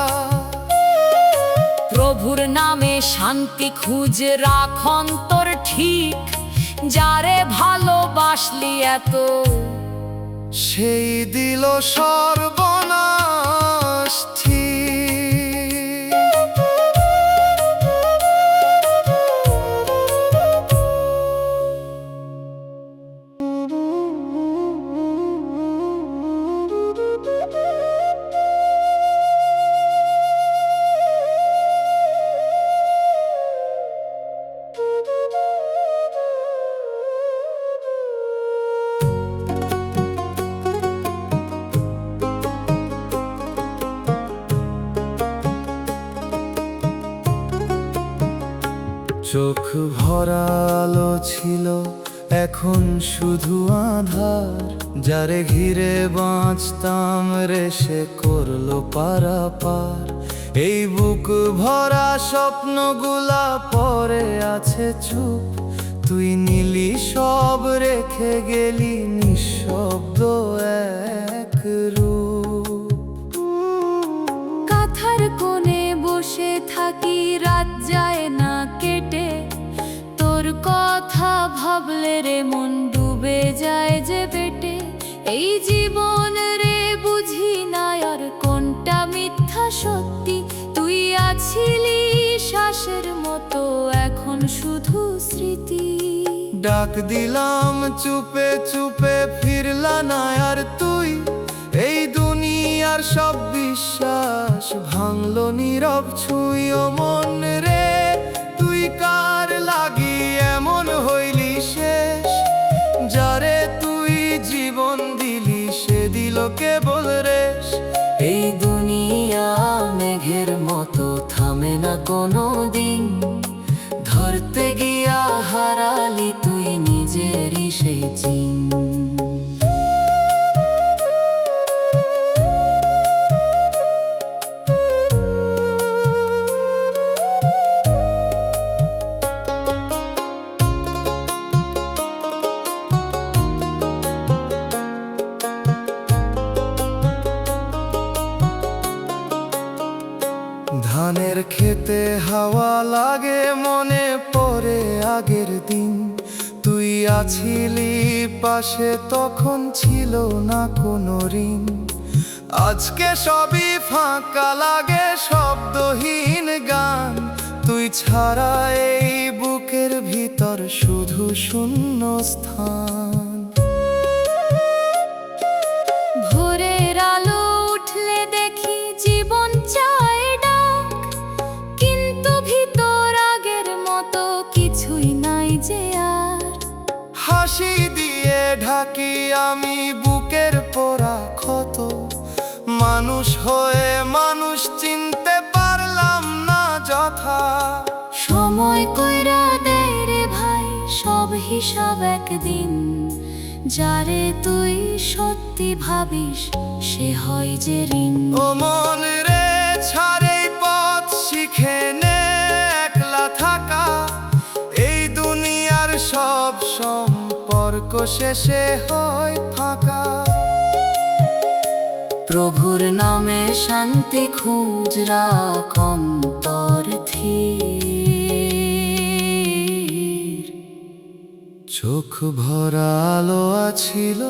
প্রভুর নামে শান্তি খুঁজ রাখ অন্তর ঠিক, যারে ভালোবাসলি এত সেই দিল সর্বনাশ ঠিক। চোখ ভরা আলো ছিল এখন শুধু আধার, যারে ঘিরে বাঁচতাম রে সে করলো পারাপার। এই বুক ভরা স্বপ্নগুলা পড়ে আছে চুপ, তুই নীলি সব রেখে গেলি নিঃশব্দ এক রূপ। কাঁথার কোণে বসে থাকি রাত যায় না কেটে, তোর কথা ভাবলে রে মন ডুবে যায় যে পেটে। এই জীবন রে বুঝি না আর কোনটা মিথ্যা সত্যি, তুই আছিলি শ্বাসের মতো এখন শুধু স্মৃতি। ডাক দিলাম চুপে চুপে ফিরলা না আর তুই, এই দুনিয়ার সব বিশ্বাস ভাঙলো নীরব ছুঁই। ও মন রে তুই কার লাগি এমন হইলি শেষ, যারে তুই জীবন দিলি সে দিল কেবল রেশ। এই দুনিয়া মেঘের মতো থামে না কোনো দিন, ধরতে গিয়া হারালি তুই নিজেরই সেই চিন। ধানের খেতে হাওয়া লাগে মনে পড়ে আগের দিন, তুই আছিলি পাশে তখন ছিল না কোনো ঋণ। আজকে সবই ফাঁকা লাগে শব্দহীন গান, তুই ছাড়া এই বুকের ভিতর শুধু শূন্য স্থান। ভোরের আলো উঠলে দেখি জীবন চায় ডাক, কিন্তু ভিতর আগের মতো কিছুই নাই যে আর। হাসি দিয়ে ঢাকি আমি বুকের পোড়া ক্ষত, মানুষ হয়ে মানুষ চিনতে পারলাম না যথা। সময় কইরা দেয় রে ভাই সব হিসাব একদিন, যারে তুই সত্যি ভাবিস সে হয় যে ঋণ। ও মন রে ছাড় এই পথ, শিখে নে একলা থাকা। এই দুনিয়ার সব সম্পর্ক শেষে হয় ফাঁকা। প্রভুর নামে শান্তি খুঁজ রাখ অন্তর থির। চোখ ভরা আলো আছিল,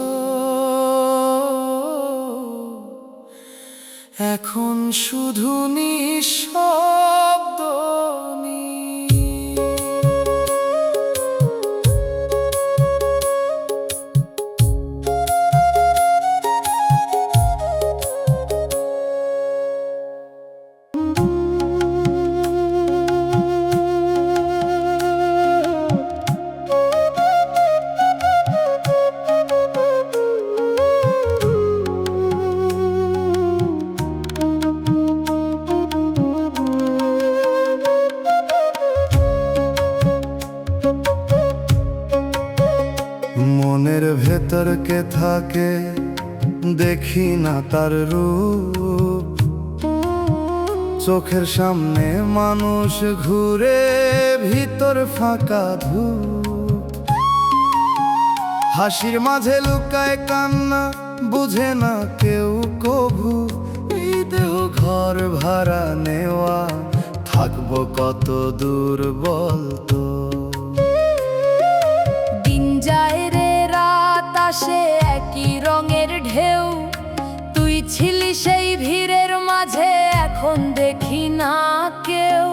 এখন শুধু নিঃশব্দ নীর। মনের ভেতর কে থাকে দেখি না তার রূপ, চোখের সামনে মানুষ ঘুরে ভিতর ফাঁকা ধূপ। হাসির মাঝে লুকায় কান্না, বুঝে না কেউ কভু। এই দেহ ঘর ভাড়া নেওয়া, থাকবো কত দূর বলতো। দিন যায় রে রাত আসে একই রঙের ঢেউ, তুই ছিলি সেই ভিড়ের মাঝে এখন দেখি না কেউ।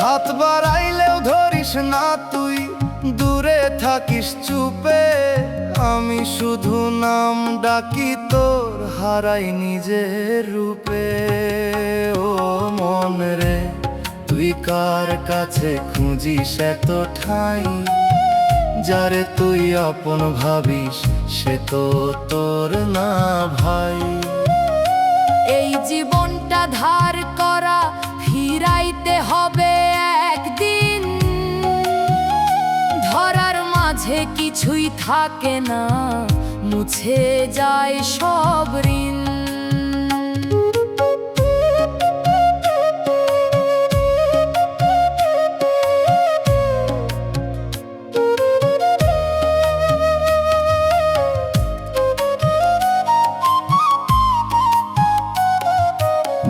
হাত বাড়াইলেও ধরিস না তুই, দূরে থাকিস চুপে। আমি শুধু নাম ডাকি তোর, হারাই নিজের রূপে। ও মন রে তুই কার কাছে খুঁজিস এত ঠাঁই, যারে তুই আপন ভাবিস সে তো তোর না ভাই। এই জীবনটা ধার করা ফিরাইতে হবে একদিন, ধরার মাঝে কিছুই থাকে না, মুছে যায় সব ঋণ।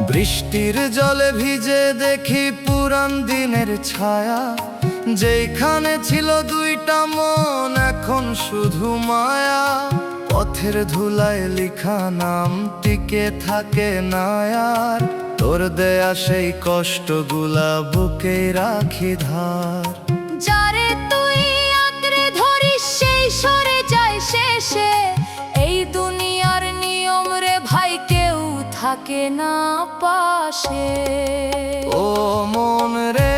বৃষ্টির জলে ভিজে দেখি পুরান দিনের ছায়া, যেখানে ছিল দুইটা মন এখন শুধু মায়া। পথের ধুলায় লিখা নাম টিকে থাকে না আর, তোর দেয়া সেই কষ্টগুলা বুকে রাখি ধার। যারে তুই আঁকড়ে ধরিস সেই সরে যায় শেষে, এই দুনিয়ার নিয়ম রে ভাই কেউ থাকে না পাশে। ও মন রে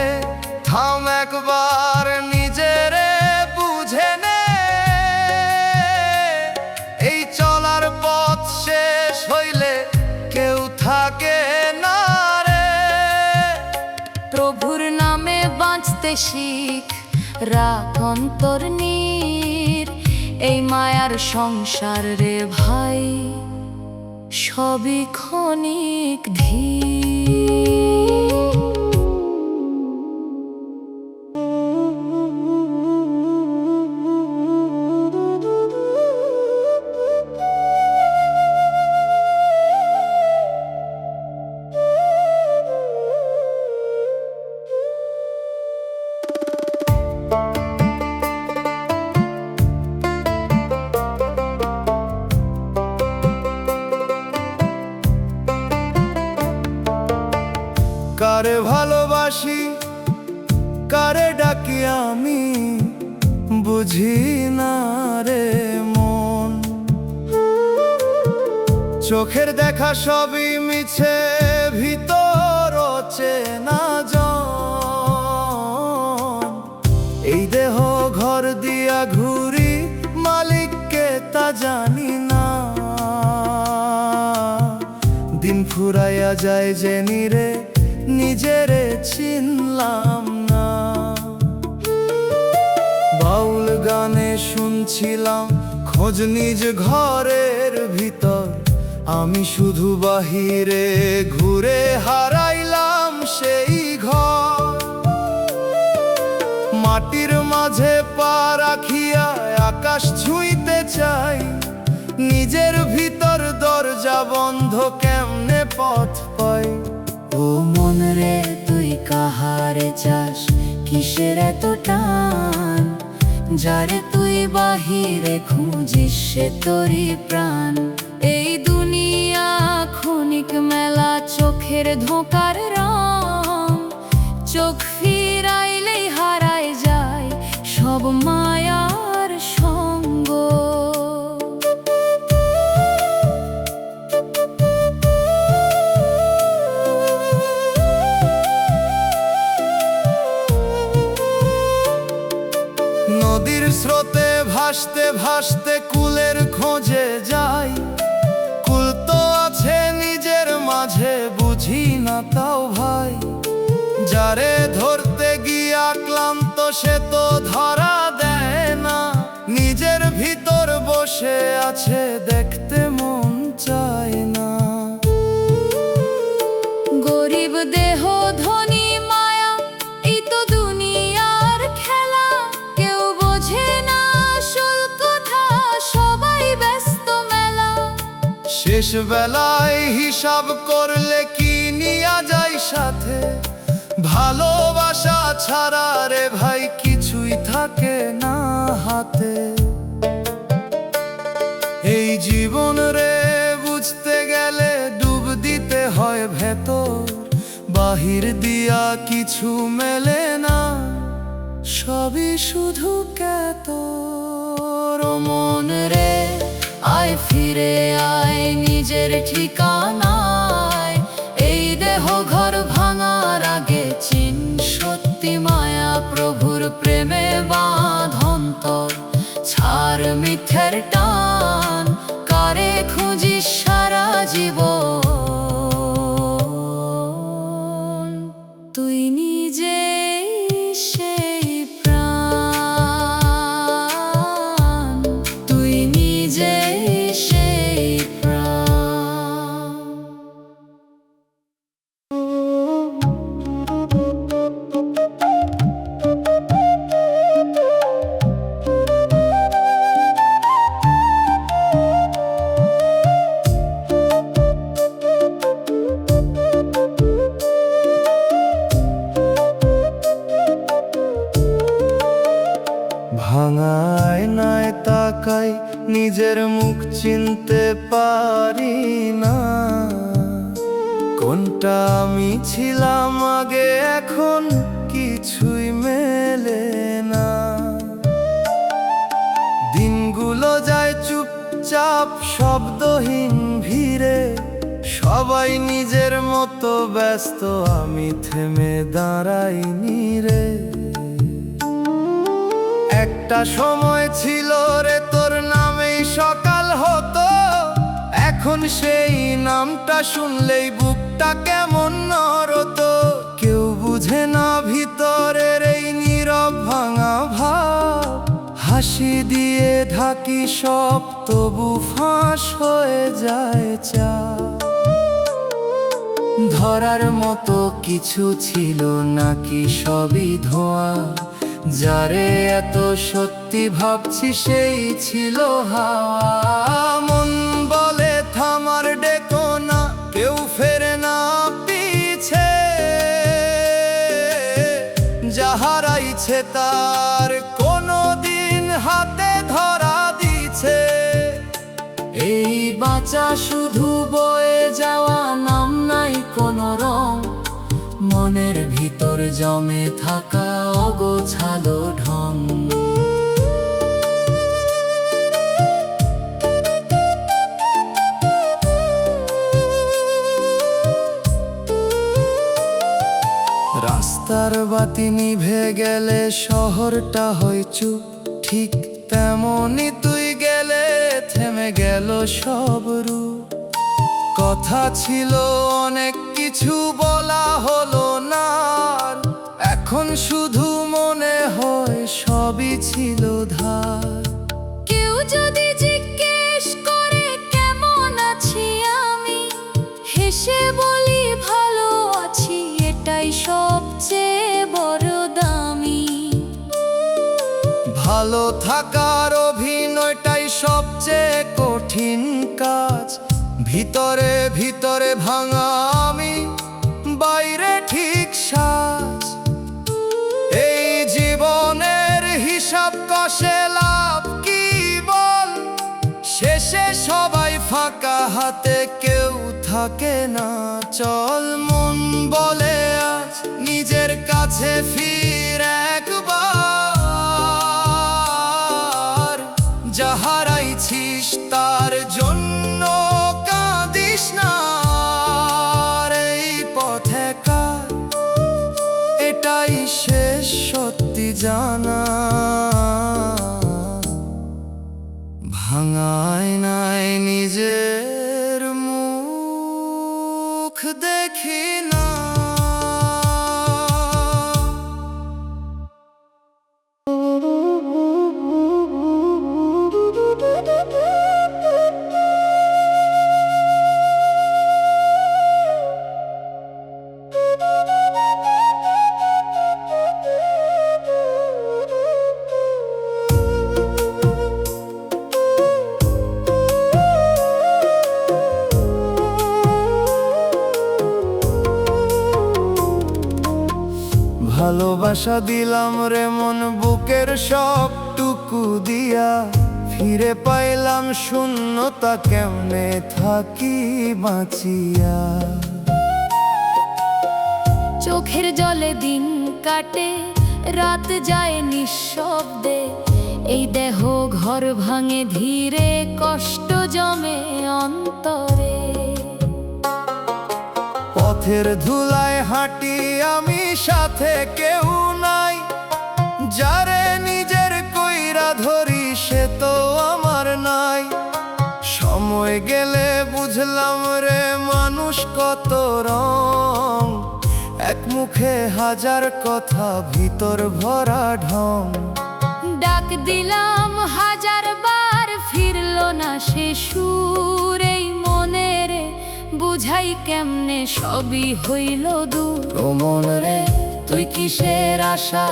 থাম একবার নিজেরে বুঝে নে, এই চলার পথ শেষ হইলে কেউ থাকে না রে। প্রভুর নামে বাঁচতে শিখ, রাখ অন্তর নীর। এই মায়ার সংসার রে ভাই সবই ক্ষণিক ধীর। কারে ভালোবাসি কারে ডাকি আমি বুঝি না রে মন। চোখের দেখা সবই মিছে, ভিতর চেনা জন। এই দেহ ঘর দিয়া ঘুরি, মালিক জানি না। দিন ফুরাইয়া যায় যে নিরে নিজেরে চিনলাম না। বাউল গানে শুনছিলাম খোঁজ নিজ ঘরের ভিতর, আমি শুধু বাহিরে ঘুরে হারাইলাম সেই ঘর। মাটির মাঝে পা রাখিয়া আকাশ ছুঁইতে চাই, নিজের ভিতর দরজা বন্ধ কেমনে পথ পাই। ও মন রে তুই কাহারে চাস, কিসের এত টান? যারে তুই বাহিরে খুঁজিস সে তোরই প্রাণ। এই দুনিয়া ক্ষণিক মেলা, চোখের ধোঁকার রং। চোখ ফিরাইলেই হারায় যায় সব মায়ার সঙ্গ। নদীর স্রোতে ভাসতে ভাসতে কুলের খোঁজে যাই, কুল তো আছে নিজের মাঝে বুঝি না তাও ভাই। যারে ধরতে গিয়া ক্লান্ত সে তো ধরা দেয় না, নিজের ভিতর বসে আছে দেখতে মন চায় না। গরিব দেহ ধনী মায়া, এই তো দুনিয়ার খেলা। কেউ বোঝে না আসল কথা, সবাই ব্যস্ত মেলা। শেষ বেলায় হিসাব করলে কি নিয়া যায় সাথে? ভালোবাসা ছাড়া রে ভাই কিছুই থাকে না হাতে। এই জীবন রে বুঝতে গেলে ডুব দিতে হয় ভেতর, বাহির দিয়া কিছু মেলে না, সবই শুধু কেতর। ও মন রে আয় ফিরে আয় নিজের ঠিকানায়। এই দেহ ঘর ভাঙার আগে চিন সত্যি মায়া প্রভুর প্রেমে বাঁধন্তর। ছাড় মিথ্যের টান, কারে খুঁজিস সারা জীবন? তুই নিজে সেই প্রাণ, তুই নিজে সেই প্রাণ। ভাঙায় নাই তাকাই নিজের মুখ চিনতে পারি না, কোনটা আমি ছিলাম আগে এখন কিছুই মেলে না। দিনগুলো যায় চুপচাপ শব্দহীন ভিড়ে, সবাই নিজের মতো ব্যস্ত, আমি থেমে দাঁড়াইনি রে। একটা সময় ছিল রে তোর নামেই সকাল হতো, এখন সেই নামটা শুনলেই বুকটা কেমন নড়তো। কেউ বুঝে না ভিতরের এই নীরব ভাঙা ভাব, হাসি দিয়ে ঢাকি সব তবু ফাঁস হয়ে যায় চা। ধরার মতো কিছু ছিল নাকি সবই ধোঁয়া? যারে এত সত্যি ভাবছি সেই ছিল হাওয়া। মন বলে থামার ডেকো না, কেউ ফেরে না পিছে, যাহারাইছে তার কোনো দিন হাতে ধরা দিছে। এই বাঁচা শুধু বয়ে যাওয়া, নাম নাই কোনো রং। মনের ভিতর জমে থাকা অগোছালো ঢং। রাস্তার বাতি নিভে গেলে শহরটা হয় চুপ, ঠিক তেমনি তুই গেলে থেমে গেল সব রূপ। কথা ছিল অনেক, কিছু বলা হলো না আর। এখন শুধু মনে হয় সবই ছিল ধার। কেউ যদি জিজ্ঞেস করে কেমন আছি আমি, হেসে বলি ভালো আছি, এটাই সবচেয়ে বড় দামি। ভালো থাকার অভিনয়টাই সবচেয়ে কঠিন কাজ। ভিতরে ভিতরে ভাঙা আমি, বাইরে ঠিক সাজ। এই জীবনের হিসাব কষে লাভ কি বল? শেষে সবাই ফাঁকা হাতে, কেউ থাকে না চল। মন বলে আজ নিজের কাছে ফির একবার। যা হারাইছিস তার জন্য কাঁদিস না আর। এই পথে কার, এটাই শেষ সত্যি জানা। ভাঙায় নাই নিজের মুখ দেখি না। ভালোবাসা দিলাম রে মন বুকের সবটুকু দিয়া। ফিরে পাইলাম শূন্যতা, কেমনে থাকি বাঁচিয়া। চোখের জলে দিন কাটে, রাত যায় নিঃশব্দে। এই দেহ ঘর ভাঙে ধীরে, কষ্ট জমে অন্তরে। পথের ধুলায় হাঁটি আমি, সাথে কেউ নাই। যারে নিজের কইরা ধরি সে তো আমার নাই। সময় গেলে বুঝলাম রে মানুষ কত রং। এক মুখে হাজার কথা, ভিতর ভরা ঢং। ডাক দিলাম হাজার বার, ফিরলো না সে সুর। এই মনের বুঝাই কেমনে সবই হইল দূর। ও মন রে তুই কিসের আশা,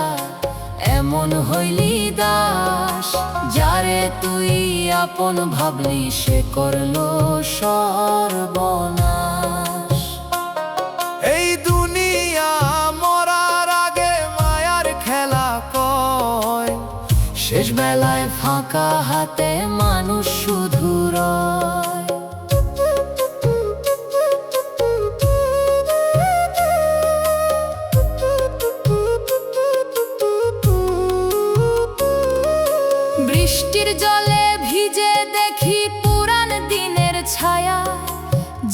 এমন হইলি দাস। যারে তুই আপন ভাবলি সে করলো সর্বনাশ। এই দুনিয়া মরার আগে মায়ার খেলা কয়। শেষ বেলায় ফাঁকা হাতে মানুষ শুধু রয়। বৃষ্টির জলে ভিজে দেখি পুরান দিনের ছায়া।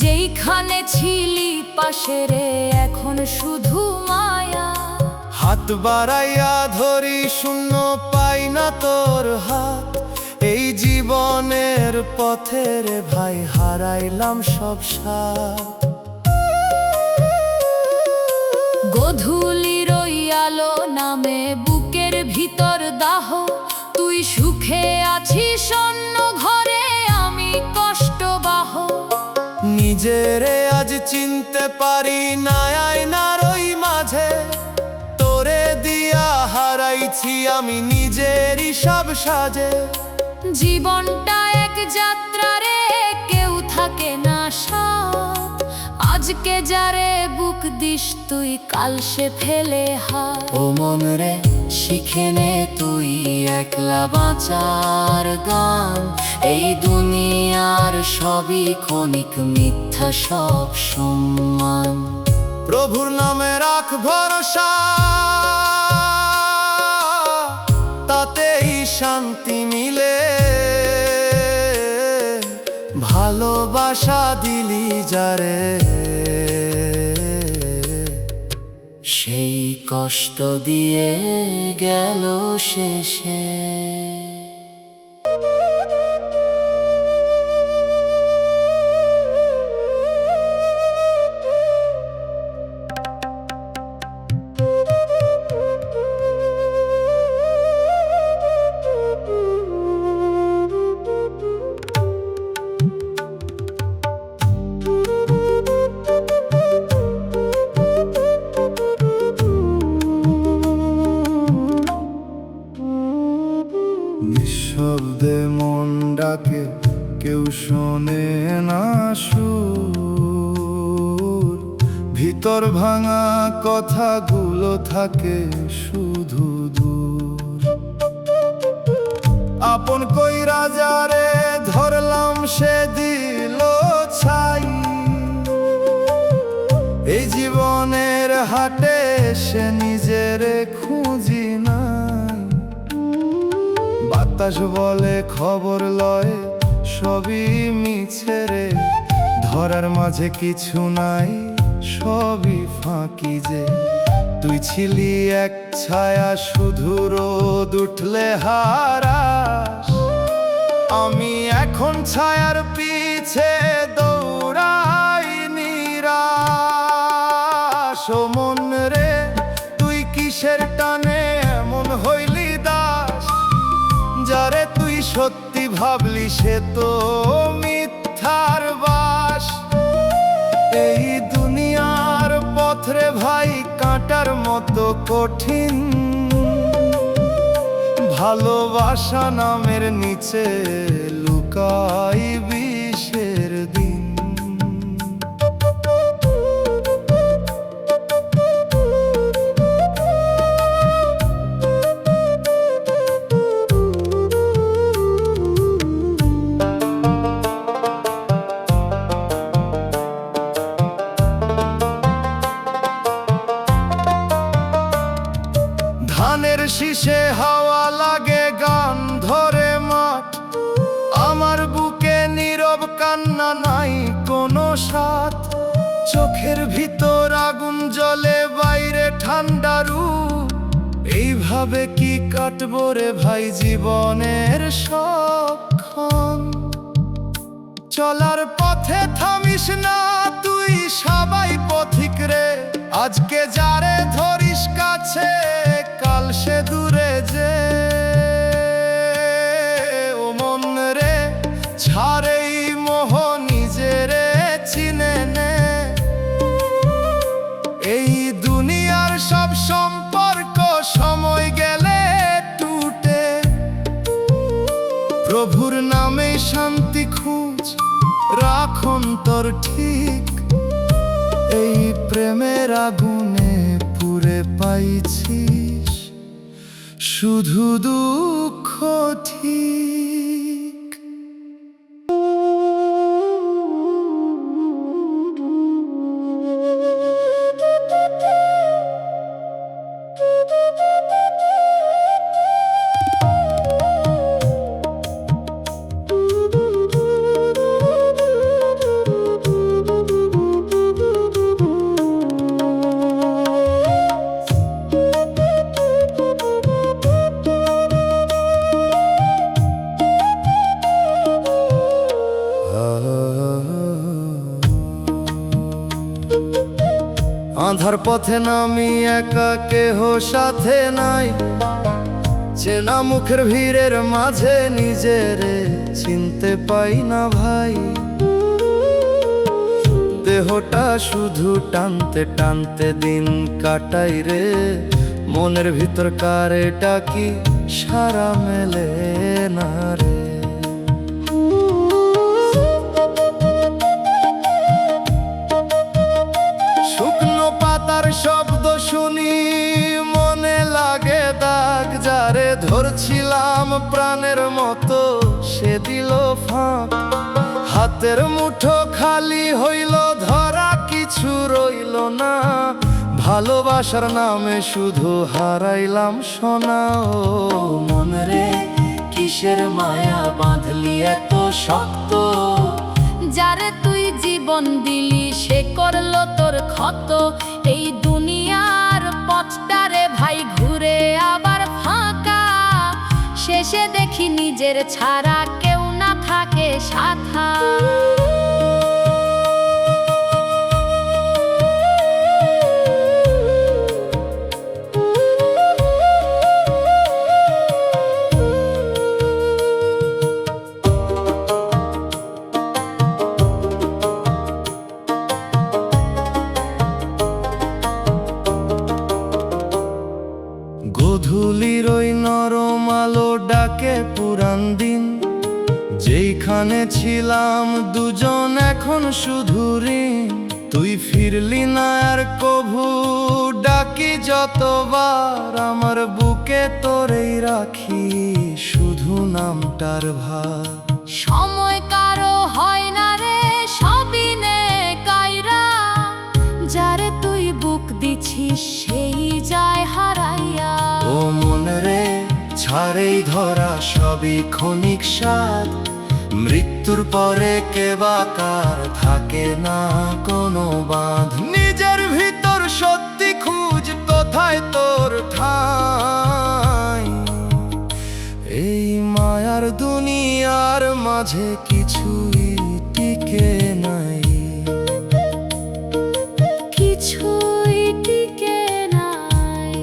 যেইখানে ছিলি পাশে রে, এখন শুধু মায়া। হাত বাড়াইয়া ধরি শূন্য, পাই না তোর হাত। এই জীবনের পথে রে ভাই হারাইলাম সব সাথ। গধূলির ওই আলো নামে বুকের ভিতর দাহ। তুই সুখে আছিস অন্য ঘরে, আমি কষ্ট বাহ। নিজেরে আজ চিনতে পারি না আয়নার ওই মাঝে। তোরে দিয়া হারাইছি আমি নিজেরই সব সাজে। জীবনটা এক যাত্রা রে, কেউ থাকে না সাথ। আজকে যারে বুক দিস তুই, কাল সে ফেলে হাত। ও মন রে শিখে নে তুই একলা বাঁচার গান। এই দুনিয়ার সবই ক্ষণিক, মিথ্যা সব সম্মান। প্রভুর নামে রাখ ভরসা, তাতেই শান্তি মিলে। ভালোবাসা দিলি যারে, সেই কষ্ট দিয়ে গেল শেষে। কেউ শোনে না সুর, ভিতর ভাঙা কথাগুলো থাকে শুধু দূর। আপন কই রাজারে ধরলাম সে দিল ছাই, এই জীবনের হাটে সে নিজেরে খুঁজি নাই। বাতাস বলে খবর লয় সবই মিছে রে, ধরার মাঝে কিছু নাই সবই ফাঁকি যে। তুই ছিলি এক ছায়া শুধু রোদ উঠলে হারাস, আমি এখন ছায়ার পিছে দৌড়াই নিরাশ। ও মন রে তুই কিসের টানে এমন হইলি দাস, যারে তুই সত্যি ভাবলি সে তো মিথ্যার বাস। এই দুনিয়ার পথরে ভাই কাঁটার মতো কঠিন, ভালোবাসা নামের নিচে লুকাই বিষের দিন। ধানের শীষে হাওয়া লাগে গান ধরে মাঠ, আমার বুকে নীরব কান্না নাই কোনো সাথ। চোখের ভিতর আগুন জ্বলে বাইরে ঠান্ডা রূপ, এইভাবে কি কাটবো রে ভাই জীবনের সবক্ষণ। চলার পথে থামিস না তুই সবাই পথিক রে, আজকে যারে ধরিস কাছে কাল সে দূরে যে। ও মন রে ছাড়েই মোহ নিজেরে চিনে নে, এই দুনিয়ার সব সম্পর্ক সময় গেলে টুটে। প্রভুর নামে শান্তি খুঁজ রাখন তোর ঠিক, এই প্রেমের আগুনে পুড়ে পাইছিস শুধু দুঃখ ঠিক। আধার পথে নামি একা কেহ সাথে নাই, চেনা মুখের ভিড়ের মাঝে নিজেরে চিনতে পাই না ভাই। দেহটা শুধু টানতে টানতে দিন কাটাই রে, মনের ভিতর কারে ডাকি সারা মেলে না রে। শুকনো পাতার শব্দ শুনি মনে লাগে দাগ, যারে ধরছিলাম প্রাণের মতো সে দিল ফাঁক। হাতের মুঠো খালি হইল ধরা কিছু রইল না, ভালোবাসার নামে শুধু হারাইলাম সোনা। ও মন রে কিসের মায়া বাঁধলি এত শক্ত, যারে তুই জীবন দিলি সে করলো তোর ক্ষত। এই দুনিয়ার পথটারে ভাই ঘুরে আবার ফাঁকা, শেষে দেখি নিজের ছাড়া কেউ না থাকে সাথা। গধূলির ওই নরম আলো ডাকে পুরান দিন, যেইখানে যেখানে ছিলাম দুজন এখন শুধু ঋণ। তুই ফিরলি না আর কভু, ডাকি যতবার আমার বুকে তোরেই রাখি শুধু নামটার ভার। সময় কারো হয় না রে, সবই নে কাইরা, যারে তুই বুক দিছিস সেই যায় হারাইয়া। ও মন রে, ছাড়েই ধরা সবই ক্ষণিক স্বাদ, মৃত্যুর পরে কে বা কার থাকে না কোনো বাঁধ। নিজের ভিতর সত্যি খুঁজ, কোথায় তোর ঠাঁই, এই মায়ার দুনিয়ার মাঝে কিছুই টিকে নাই। কিছুই টিকে নাই।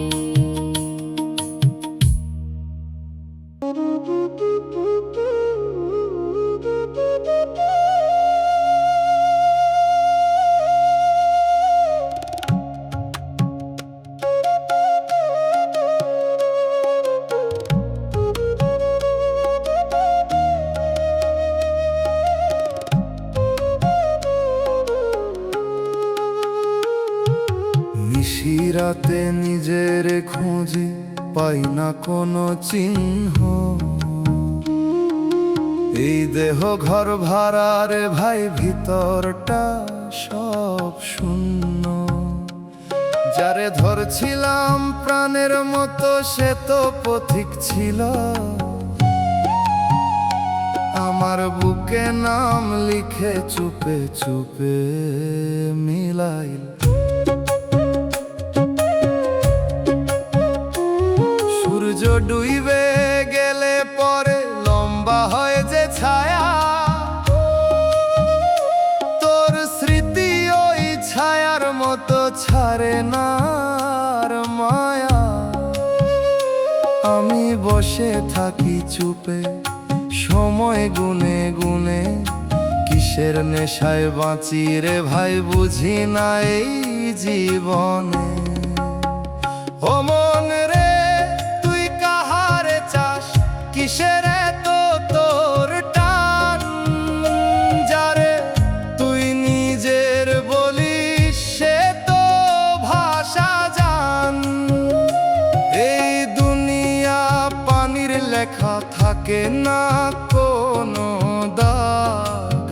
নিশিরাতে নিজের খুঁজে পাই না কোনো চিহ্ন, এই দেহ ঘর ভাড়ার ভাই ভিতরটা সব শূন্য। যারে ধরছিলাম প্রাণের মতো সে তো পথিক ছিল, আমার বুকে নাম লিখে চুপে চুপে মিলাইল। সূর্য ডুইবে গেলে পরে লম্বা হয় যে ছায়া, তোর স্মৃতি ওই ছায়ার মতো ছাড়ে না আর মায়া। আমি বসে থাকি চুপে সময় গুনে গুনে, কিসের নেশায় বাঁচি রে ভাই বুঝি না এই জীবনে। ও মন রে, তুই কাহারে চাস, কিসের তো তোর টান, যারে তুই নিজের বলিস সে তো ভাষা জান। এই দুনিয়া পানির লেখা থাকে না কোনো দাগ,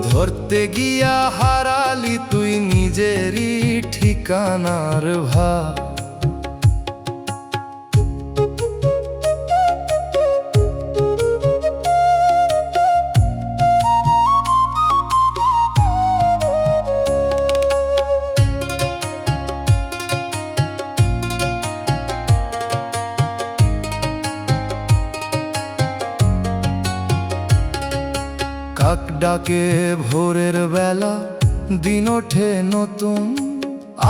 ধরতে গিয়া হারালি তুই নিজেরই ঠিকানার ভাগ। কাক ডাকে ভোরের বেলা, দিন ওঠে নতুন,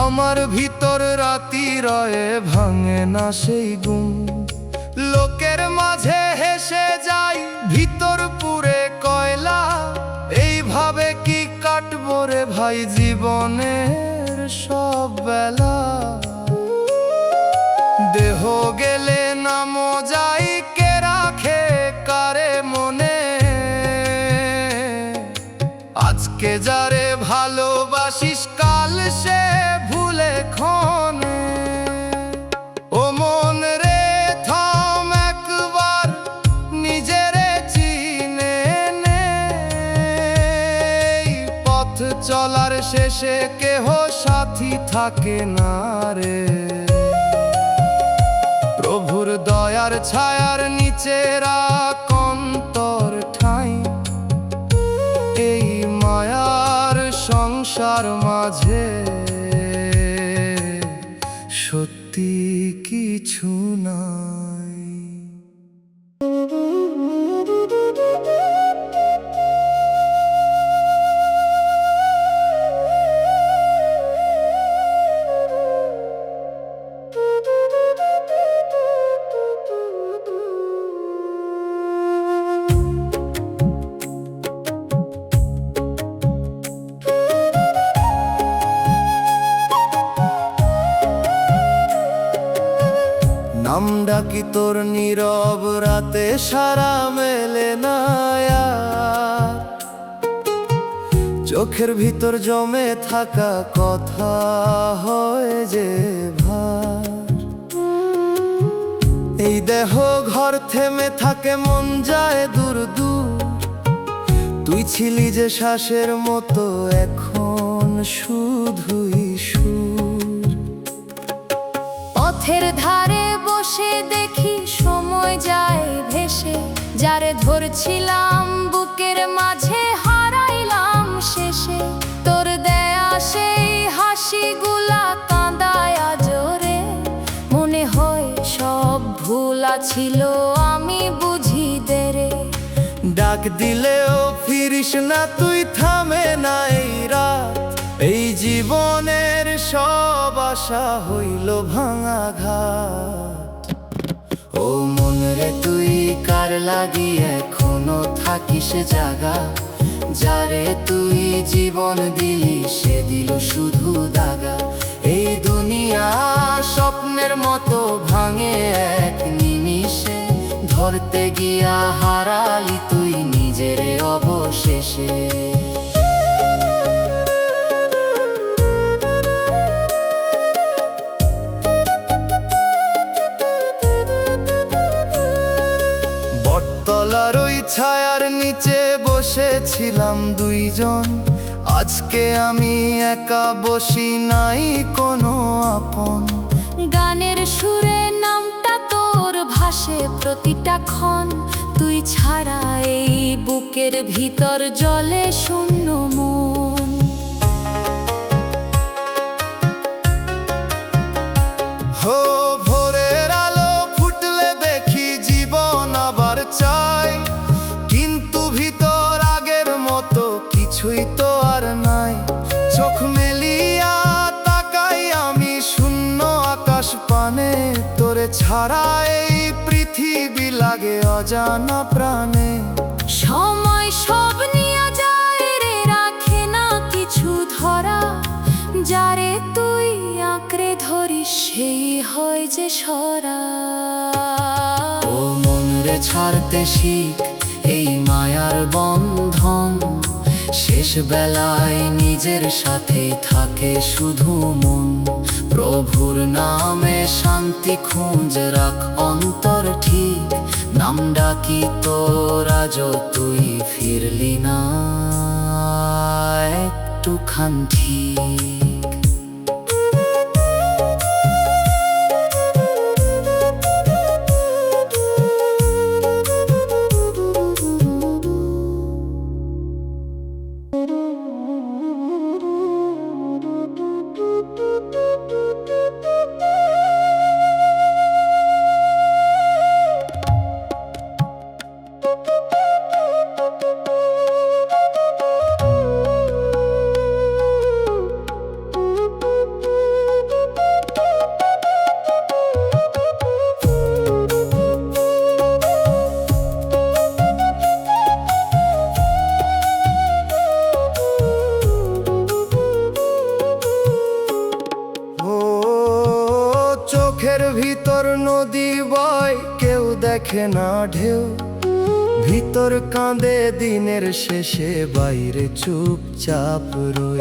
আমার ভিতর রাতি রয়ে ভাঙে না সেই গুম। লোকের মাঝে হেসে যাই, ভিতর পুরে কয়লা, এইভাবে কি কাটবো রে ভাই জীবনের সব বেলা। দেহ গেলে নামো যাই, কে রাখে কারে মনে, আজকে যারে ভালোবাসিস কাল সে ভুলে ক্ষণে। ও মন রে, থাম একবার নিজেরে চিনে নে, এই পথ চলার শেষে কেহ সাথী থাকে না রে। প্রভুর দয়ার ছায়ার নিচে রাখ অন্তর ঠাঁই, এই মায়ার সংসার মাঝে সত্যি কিছু নাই। নাম ডাকি তোর নীরব রাতে সারা মেলে না আর। চোখের ভিতর জমে থাকা কথা হয় যে ভার। এই দেহ ঘর থেমে থাকে, মন যায় দূর দূর। তুই ছিলি যে শ্বাসের মতো, এখন শুধুই সুর। পথের ধারে বসে দেখি সময় যায় ভেসে, যারে ধরছিলাম বুকের মাঝে হারাইলাম শেষে। তোর দেয়া সেই হাসিগুলা কাঁদায় আজরে, মনে হয় সব ভুলা ছিল, আমি বুঝি দেরে। ডাক দিলেও ফিরিস না তুই, থামে না এই রাত। এই জীবনের সব আশা হইল ভাঙা ঘাট। ও মন রে তুই কার লাগি এখনো থাকিস জাগা? যারে তুই জীবন দিলি সে দিল শুধু দাগা। এই দুনিয়া স্বপ্নের মতো ভাঙে এক নিমিষে, ধরতে গিয়া হারালি তুই নিজের অবশেষে। বটতলার ওই ছায়ার নিচে বসেছিলাম দুইজন। আজকে আমি একা বসি, নাই কোনো আপন। গানের সুরে নামটা তোর ভাসে প্রতিটা ক্ষণ, তুই ছাড়া এই বুকের ভিতর জলে শূন্য মন। হো ভোরের আলো ফুটলে দেখি জীবন আবার চাই, কিন্তু ভিতর আগের মতো কিছুই তো আর নাই। চোখ মেলিয়া তাকাই আমি শূন্য আকাশ পানে, তোরে ছাড়া এই পৃথিবী লাগে অজানা প্রাণে। সময় সব নিয়ে যায় রে, রাখে না কিছু ধরা। যারে তুই আঁকড়ে ধরিস সেই হয় যে সরা। ও মন রে ছাড়তে শিখ এই মায়ার বন্ধন। শেষ বেলায় নিজের সাথে থাকে শুধু মন। প্রভুর নামে শান্তি খুঁজ রাখ অন্তর ঠিক। নাম ডাকি তোর আজও তুই ফিরলি না একটুখান ঠিক। চোখের ভিতর নদী বয়, কেউ দেখে না ঢেউ। ভিতর কাঁদে দিনের শেষে, বাইরে চুপচাপ রই।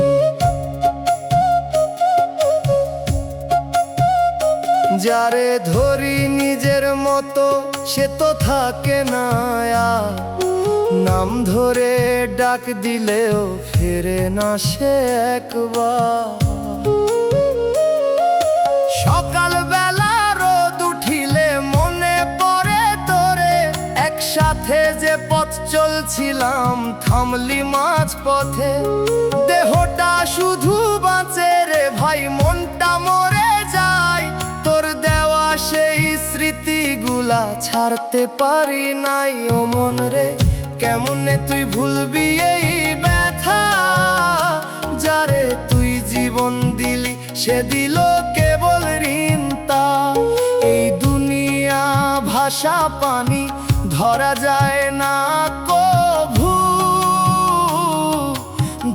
যারে ধরি নিজের মতো সে তো থাকে না আর। নাম ধরে ডাক দিলেও ফেরে না সে একবার। সকালবেলা রোদ উঠিলে মনে পড়ে তোরে, একসাথে যে পথ চলছিলাম থামলি মাঝ পথে। দেহটা শুধু বাঁচে রে ভাই, মনটা মরে যায়। তোর দেওয়া সেই স্মৃতিগুলা ছাড়তে পারি নাই। ও মন রে কেমনে তুই ভুলবি এই ব্যথা? যারে তুই জীবন দিলি সে দিল কেবল ঋণ তা। এই দুনিয়া ভাষা পানি ধরা যায় না কভু,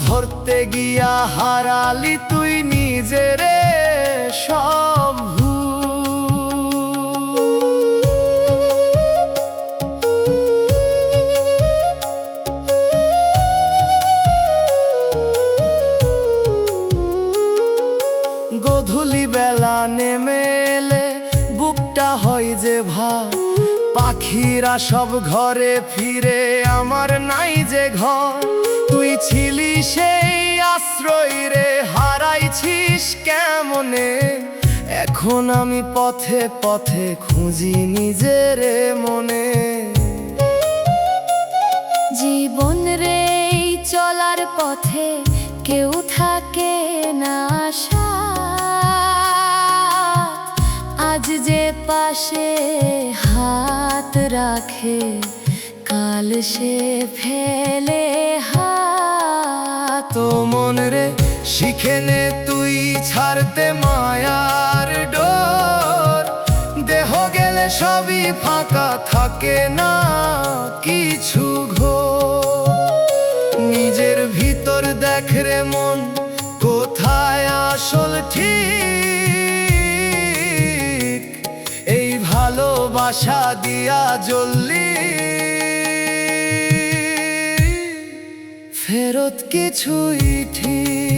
ধরতে গিয়া হারালি তুই নিজেরে সব ভুল। ফিরা সব ঘরে ফিরে আমার নাই যে ঘর তুই ছিলি সেই আশ্রয় রে হারাইছিস কেমনে এখন আমি পথে পথে খুঁজি নিজের মনে জীবন রে এই চলার পথে কেউ থাকে না সাথ। আজ যে পাশে হাত রাখে কাল সে ফেলে হাত। তো মন রে শিখে নে তুই ছাড়তে মায়ার ডোর দেহ গেলে সবই ফাঁকা থাকে না কিছু ঘোর নিজের ভিতর দেখ রে মন কোথায় আসল ঠিক এই ভালোবাসা দিয়া জ্বললি ফেরত কিছুই ঠিক